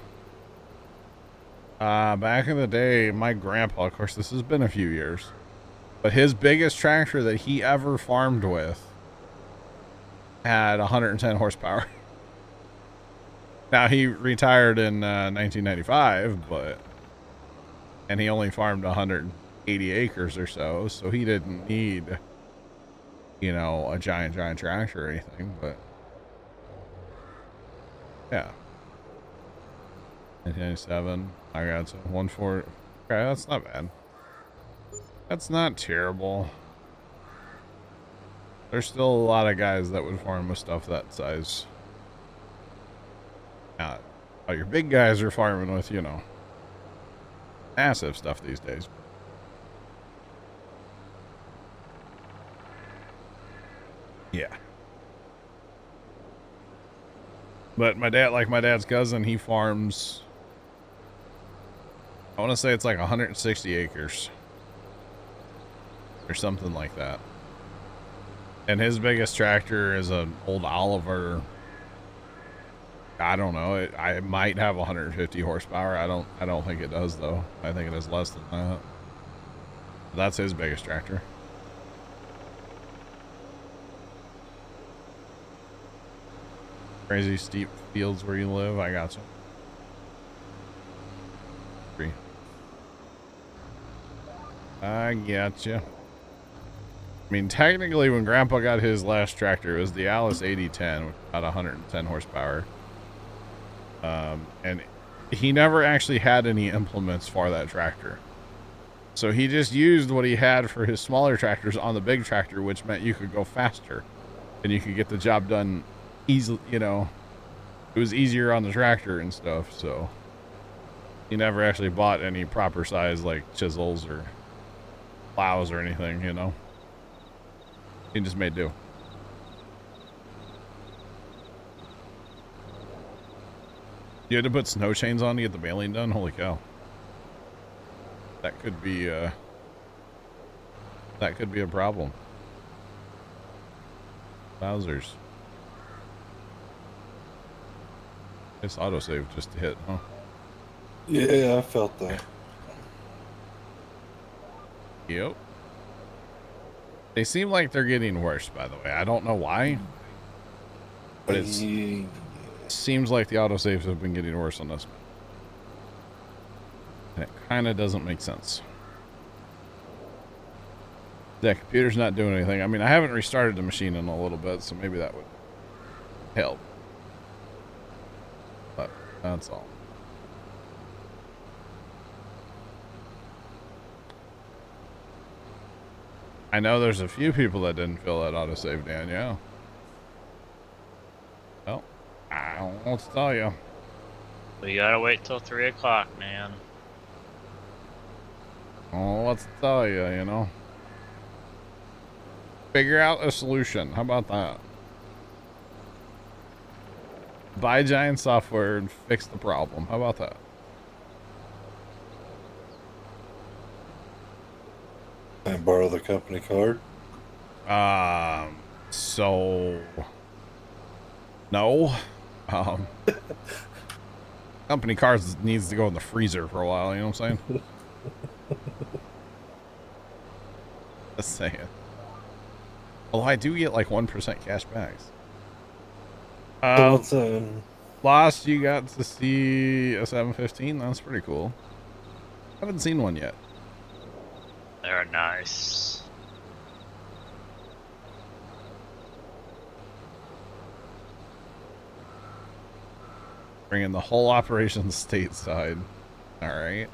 my grandpa, of course, this has been a few years, but his biggest tractor that he ever farmed with had 110 horsepower. Now, he retired in 1995, and he only farmed 180 acres or so, so he didn't need, you know, a giant tractor or anything, but yeah. 1997, I got some 140. Okay, that's not bad. That's not terrible. There's still a lot of guys that would farm with stuff that size. Now, all your big guys are farming with, you know, massive stuff these days. Yeah. But my dad's cousin, he farms, I want to say it's like 160 acres or something like that. And his biggest tractor is an old Oliver. I don't know. It might have 150 horsepower. I don't think it does though. I think it has less than that. That's his biggest tractor. Crazy steep fields where you live. I got you. I got you. I mean, technically, when Grandpa got his last tractor, it was the Alice 8010 with about 110 horsepower. And he never actually had any implements for that tractor. So he just used what he had for his smaller tractors on the big tractor, which meant you could go faster and you could get the job done easily, you know. It was easier on the tractor and stuff, so he never actually bought any proper size like chisels or plows or anything, you know. He just made do. You had to put snow chains on to get the baling done? Holy cow. That could be a problem. Wowzers. This autosave just hit, huh?
Yeah, I felt that.
Yep. They seem like they're getting worse, by the way. I don't know why. But it seems like the autosaves have been getting worse on this. And it kind of doesn't make sense. The computer's not doing anything. I mean, I haven't restarted the machine in a little bit, so maybe that would help. But that's all. I know there's a few people that didn't fill that autosave, Dan, yeah. Well, I don't know what to tell you.
We gotta wait till 3 o'clock, man.
Oh, let's tell you, you know. Figure out a solution. How about that? Buy giant software and fix the problem. How about that?
Can I borrow the company card?
So no. Company cars needs to go in the freezer for a while, you know what I'm saying? Just saying. Although I do get like 1% cash backs. Lost, you got to see a 715. That's pretty cool. Haven't seen one yet.
They're nice.
Bringing the whole operation stateside. All right.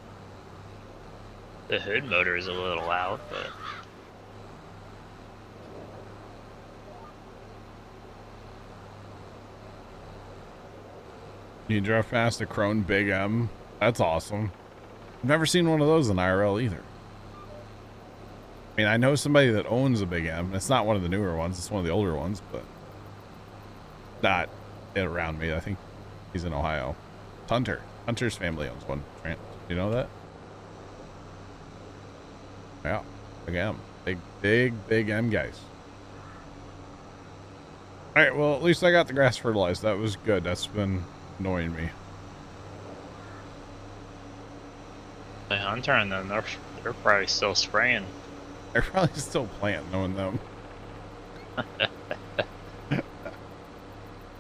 The hood motor is a little loud, but
You drove past a Krone Big M. That's awesome. I've never seen one of those in IRL either. I mean, I know somebody that owns a Big M. It's not one of the newer ones. It's one of the older ones, but not it around me. I think he's in Ohio. Hunter. Hunter's family owns one. Trent, you know that? Yeah. Big M. Big M guys. All right. Well, at least I got the grass fertilized. That was good. That's been annoying me.
the Hunter and them, they're probably still spraying.
They're probably still planting, knowing them.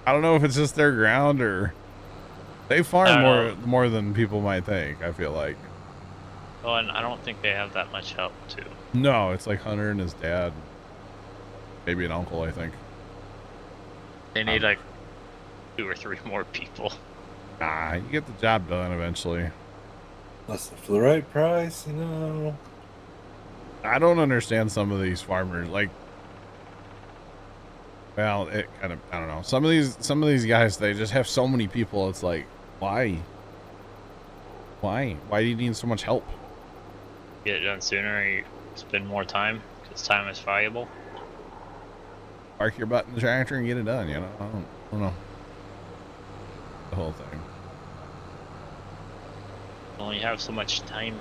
I don't know if it's just their ground or they farm more than people might think. I feel like.
Oh, and I don't think they have that much help too.
No, it's like Hunter and his dad, maybe an uncle. I think
they need like 2 or 3 more people.
Nah, you get the job done eventually.
Listen, for the right price, you know.
I don't understand some of these farmers. Like, well, it kind of, I don't know. Some of these guys, they just have so many people. It's like, why? Why do you need so much help?
Get it done sooner, you spend more time because time is valuable.
Park your butt in the tractor and get it done. You know, I don't know. The whole thing.
You only have so much time.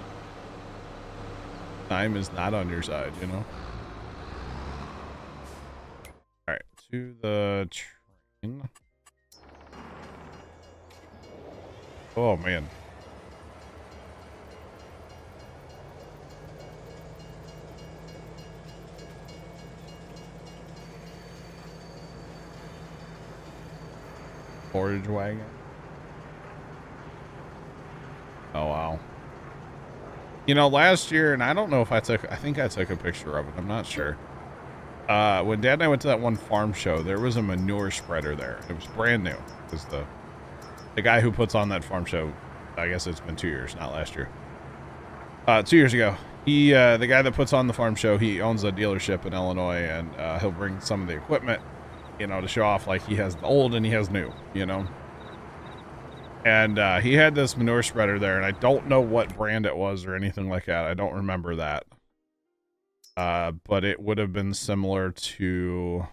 Time is not on your side, you know. All right, to the train. Oh man. Forage wagon. Oh wow. You know, last year, and I don't know if I think I took a picture of it. I'm not sure. When Dad and I went to that one farm show, there was a manure spreader there. It was brand new. Because the guy who puts on that farm show, I guess it's been 2 years, not last year. 2 years ago, he the guy that puts on the farm show, he owns a dealership in Illinois, and he'll bring some of the equipment, you know, to show off like he has the old and he has new, you know. And he had this manure spreader there, and I don't know what brand it was or anything like that. I don't remember that. But it would have been similar to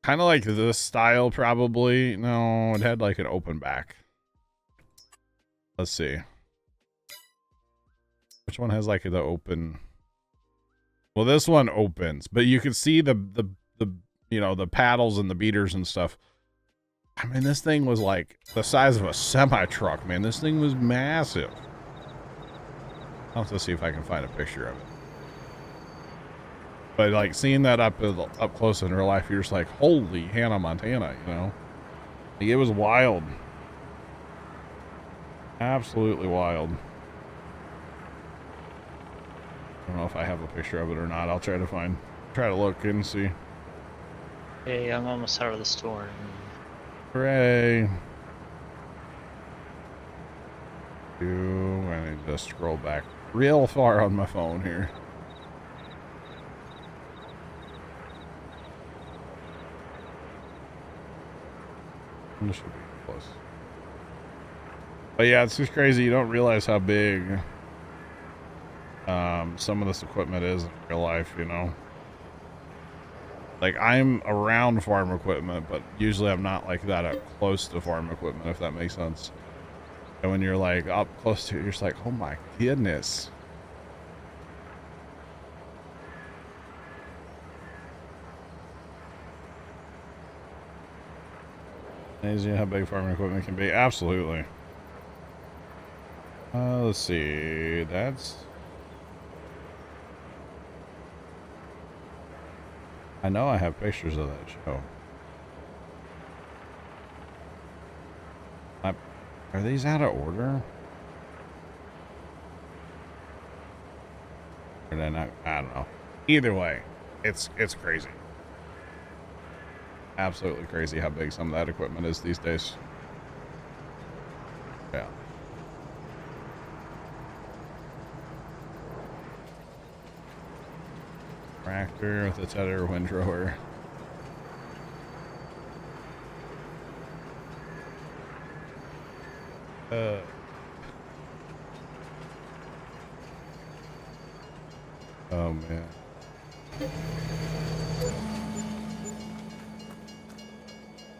kind of like this style, probably. No, it had like an open back. Let's see. Which one has like the open? Well, this one opens, but you can see the you know, the paddles and the beaters and stuff. I mean, this thing was like the size of a semi-truck, man. This thing was massive. I'll have to see if I can find a picture of it. But like seeing that up close in real life, you're just like, holy Hannah Montana, you know? Like, it was wild. Absolutely wild. I don't know if I have a picture of it or not. I'll try to look and see.
Hey, I'm almost out of the store.
Hooray. I need to scroll back real far on my phone here. This should be close. But yeah, it's just crazy. You don't realize how big some of this equipment is in real life, you know? Like, I'm around farm equipment, but usually I'm not like that up close to farm equipment, if that makes sense. And when you're like up close to it, you're just like, oh my goodness. Amazing how big farming equipment can be. Absolutely. Let's see. That's... I know I have pictures of that show. Are these out of order? Or did I not? I don't know. Either way, it's crazy. Absolutely crazy how big some of that equipment is these days. Yeah. Tractor with a tether windrower. Oh man.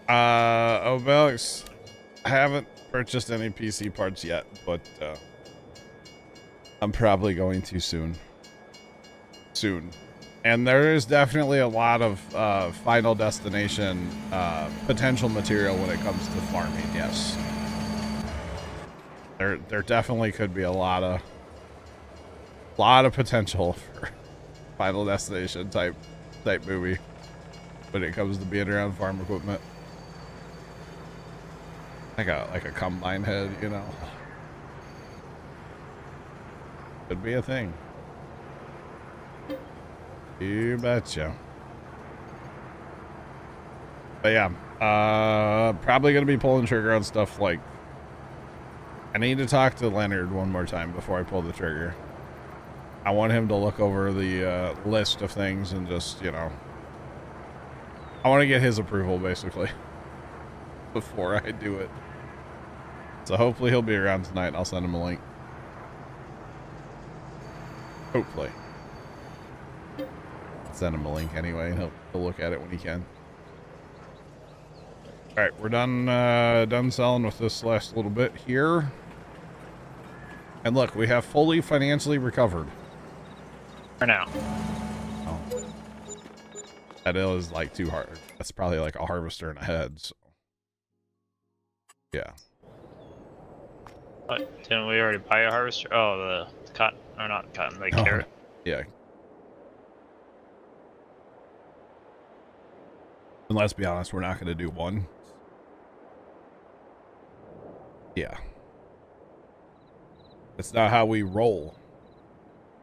Obelix, I haven't purchased any PC parts yet, but I'm probably going to soon. And there is definitely a lot of Final Destination potential material when it comes to farming, yes. There definitely could be a lot of potential for Final Destination type movie when it comes to being around farm equipment. Like a combine head, you know. Could be a thing. You betcha. But yeah, probably gonna be pulling trigger on stuff like... I need to talk to Leonard one more time before I pull the trigger. I want him to look over the list of things and just, you know... I want to get his approval, basically, before I do it. So hopefully he'll be around tonight and I'll send him a link. Hopefully. Send him a link anyway, and he'll look at it when he can. All right, we're done selling with this last little bit here. And look, we have fully financially recovered.
For now.
Oh. That is like too hard. That's probably like a harvester and a head, so. Yeah.
What? Didn't we already buy a harvester? Oh, the cotton, or not cotton, the carrot.
Yeah. And let's be honest, we're not going to do one. Yeah. It's not how we roll.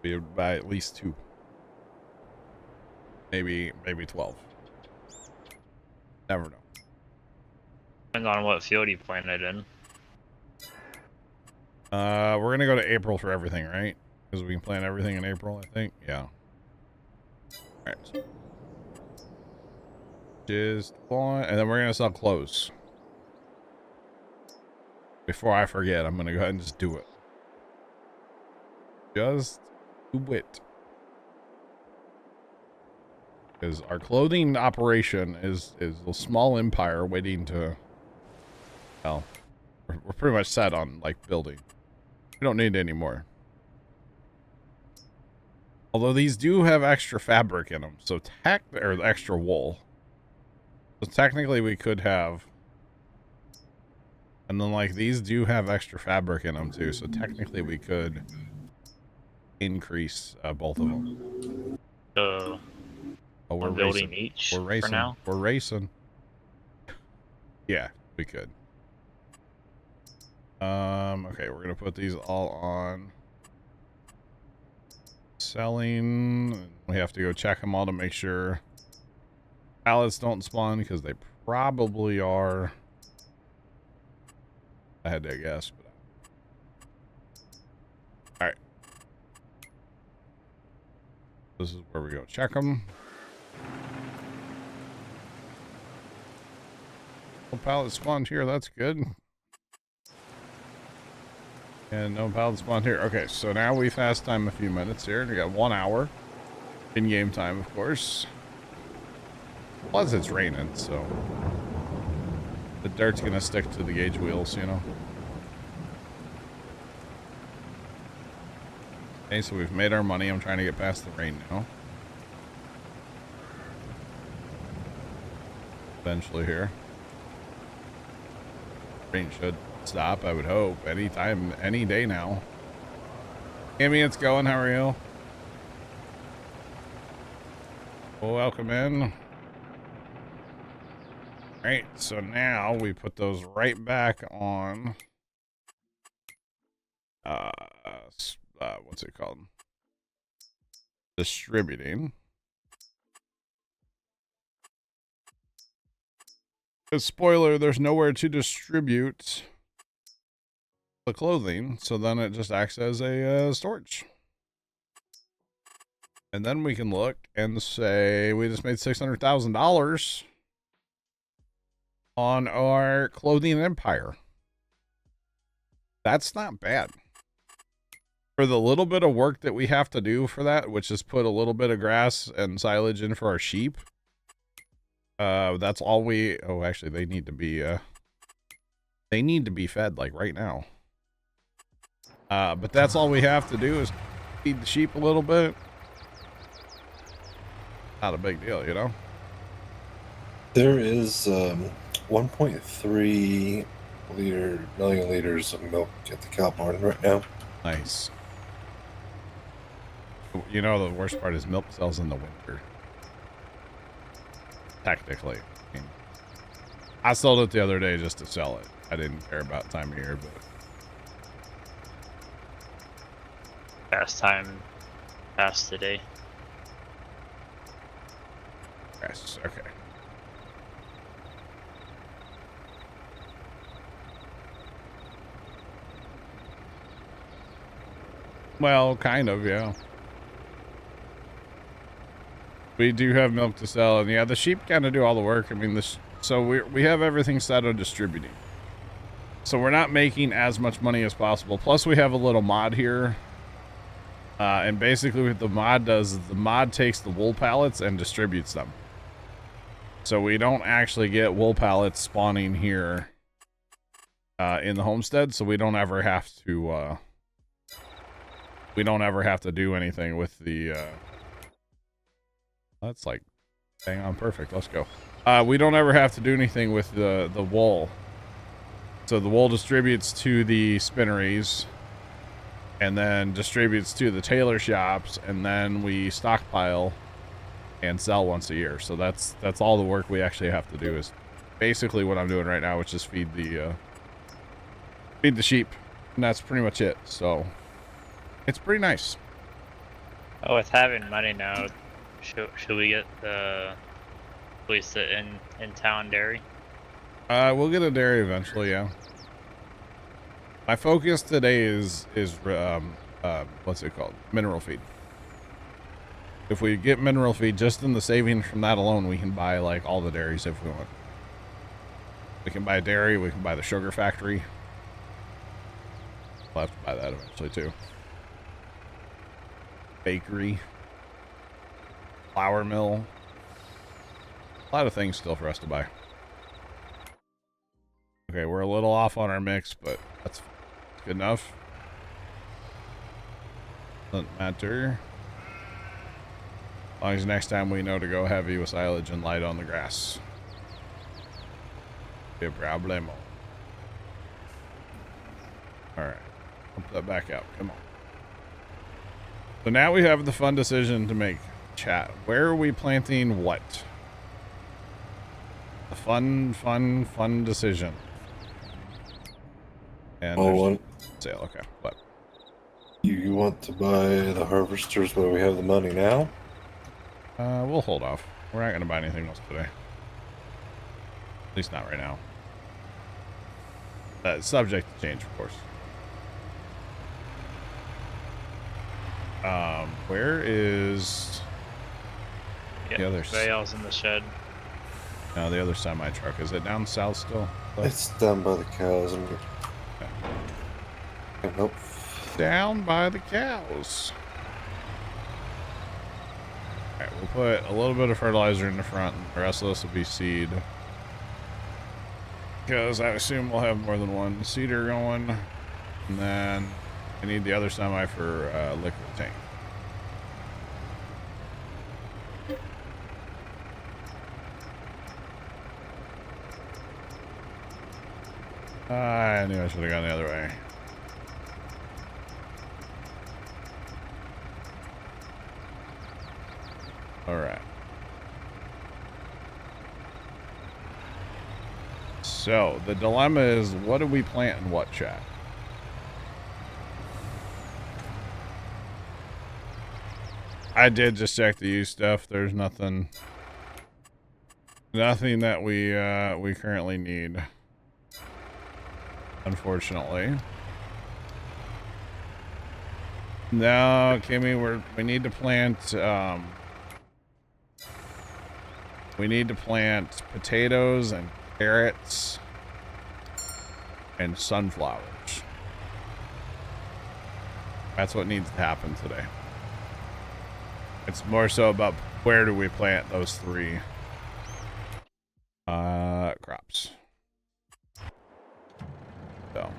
We would buy at least 2. Maybe 12. Never know.
Depends on what field you planted in.
We're going to go to April for everything, right? Because we can plant everything in April, I think. Yeah. All right. Just on, and then we're going to sell clothes. Before I forget, I'm going to go ahead and just do it. Just do it. Because our clothing operation is a small empire waiting to... Well, we're pretty much set on, like, building. We don't need any more. Although these do have extra fabric in them, so or extra wool. So technically we could have... And then, like, these do have extra fabric in them, too, so technically we could increase both of them.
So...
Oh, we're
building
racing.
each
We're racing.
for now?
We're racing. Yeah, we could. Okay, we're gonna put these all on selling. We have to go check them all to make sure pallets don't spawn, because they probably are. I had to guess, but all right. This is where we go check them. Pallet spawned here, that's good. And no pallet spawn here. Okay, so now we fast time a few minutes here. We got 1 hour in game time, of course. Plus, it's raining, so the dirt's gonna stick to the gauge wheels, you know. Okay, so we've made our money. I'm trying to get past the rain now. Eventually here. Rain should stop, I would hope. Anytime, any day now. Amy, it's going. How are you? Well, welcome in. Alright, so now we put those right back on what's it called? Distributing. A spoiler, there's nowhere to distribute the clothing, so then it just acts as a storage. And then we can look and say we just made $600,000 on our clothing empire. That's not bad. For the little bit of work that we have to do for that, which is put a little bit of grass and silage in for our sheep. That's all we, oh, actually they need to be fed like right now. But that's all we have to do is feed the sheep a little bit. Not a big deal, you know?
There is 1.3 million liters of milk at the cow barn right now.
Nice. You know, the worst part is milk sells in the winter. Technically. I mean, I sold it the other day just to sell it. I didn't care about time of year, but
Fast time passed today.
yes, okay. Well, kind of, yeah. We do have milk to sell, and yeah, the sheep kind of do all the work. I mean, so we have everything set on distributing. So we're not making as much money as possible. Plus, we have a little mod here. And basically what the mod does is the mod takes the wool pallets and distributes them. So we don't actually get wool pallets spawning here in the homestead, so we don't ever have to do anything with the that's like bang on perfect. Let's go. We don't ever have to do anything with the wool. So the wool distributes to the spinneries and then distributes to the tailor shops, and then we stockpile and sell once a year. So that's all the work we actually have to do is basically what I'm doing right now, which is feed the sheep, and that's pretty much it. So it's pretty nice.
Oh, with having money now, should we get the place in town dairy?
We'll get a dairy eventually, yeah. My focus today is what's it called? Mineral feed. If we get mineral feed, just in the savings from that alone, we can buy like all the dairies if we want. We can buy dairy, we can buy the sugar factory. We'll have to buy that eventually too. Bakery. Flour mill. A lot of things still for us to buy. Okay, we're a little off on our mix, but that's good enough. Doesn't matter. As long as next time we know to go heavy with silage and light on the grass. No problemo. Alright. Pump that back out. Come on. So now we have the fun decision to make. Chat. Where are we planting what? The fun decision. And sale. Okay. What?
You want to buy the harvesters where we have the money now?
We'll hold off. We're not going to buy anything else today. At least not right now. That's subject to change, of course. Where is the other?
Bale's in the shed.
No, the other semi truck. Is it down south still?
It's down by the cows. And
okay.
Nope.
Down by the cows. Alright, we'll put a little bit of fertilizer in the front, and the rest of this will be seed. Because I assume we'll have more than one seeder going. And then I need the other semi for liquid tank. I knew I should have gone the other way. All right. So the dilemma is, what do we plant and what, chat? I did just check the used stuff. There's nothing that we currently need, unfortunately. No, Kimmy, we need to plant potatoes and carrots and sunflowers. That's what needs to happen today. It's more so about where do we plant those three crops. So,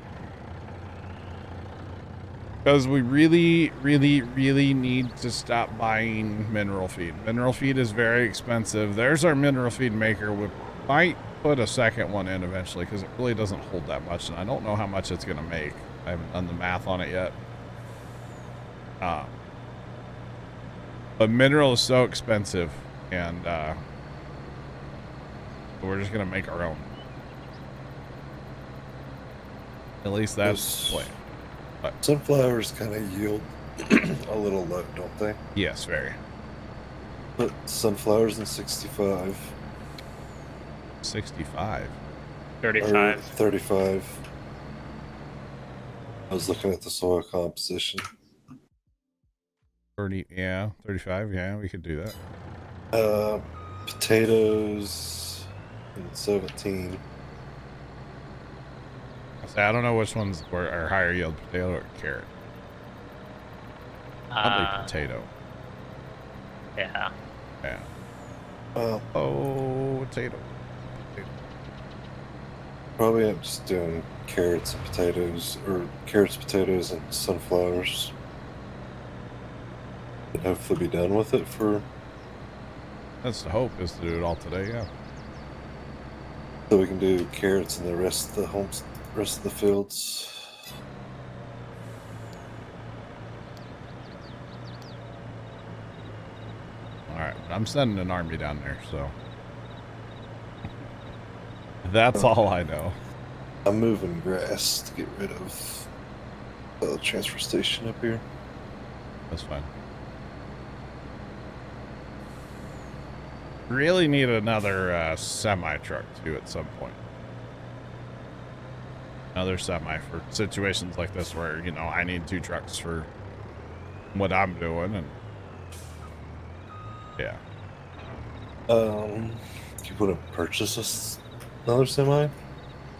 because we really need to stop buying mineral feed. Mineral feed is very expensive. There's our mineral feed maker. We might put a second one in eventually because it really doesn't hold that much, and I don't know how much it's going to make. I haven't done the math on it yet. But mineral is so expensive, and we're just going to make our own. At least that's the plan. But
Sunflowers kind of yield a little low, don't they?
yes, very.
Put sunflowers in 65.
65.
35.
35. I was looking at the soil composition.
30, yeah, 35, yeah, we could do that.
Potatoes in 17.
I don't know which ones are higher yield, potato or carrot. Probably potato.
Yeah.
Yeah.
Well,
Potato.
probably I'm just doing carrots and potatoes, or carrots, potatoes, and sunflowers. And hopefully be done with it for,
That's the hope, is to do it all today, yeah.
so we can do carrots and the rest of the rest of the fields.
Alright, I'm sending an army down there, so. That's all I know.
I'm moving grass to get rid of the transfer station up here.
That's fine. Really need another semi truck too at some point. Another semi for situations like this where, you know, I need 2 trucks for what I'm doing, and yeah.
You want to purchase another semi?
I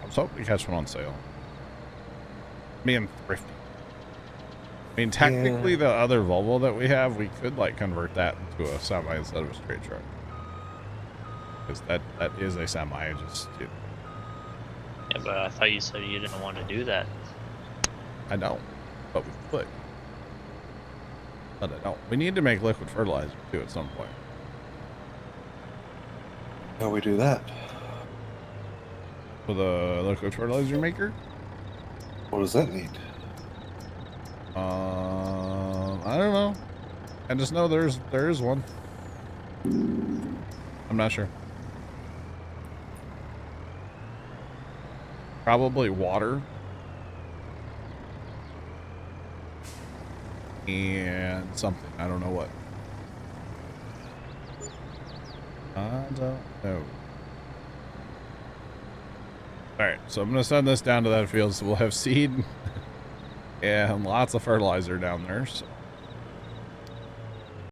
was hoping to catch one on sale. Being thrifty. I mean, technically, the other Volvo that we have, we could like convert that into a semi instead of a straight truck. Because that is a semi. Just, you know.
Yeah, but I thought you said you didn't want to do that.
I don't, but we could. But I don't. We need to make liquid fertilizer too at some point.
How we do that?
With a liquid fertilizer maker?
What does that need?
I don't know. I just know there is one. I'm not sure. Probably water. And something. I don't know what. I don't know. Alright, so I'm going to send this down to that field so we'll have seed and lots of fertilizer down there. So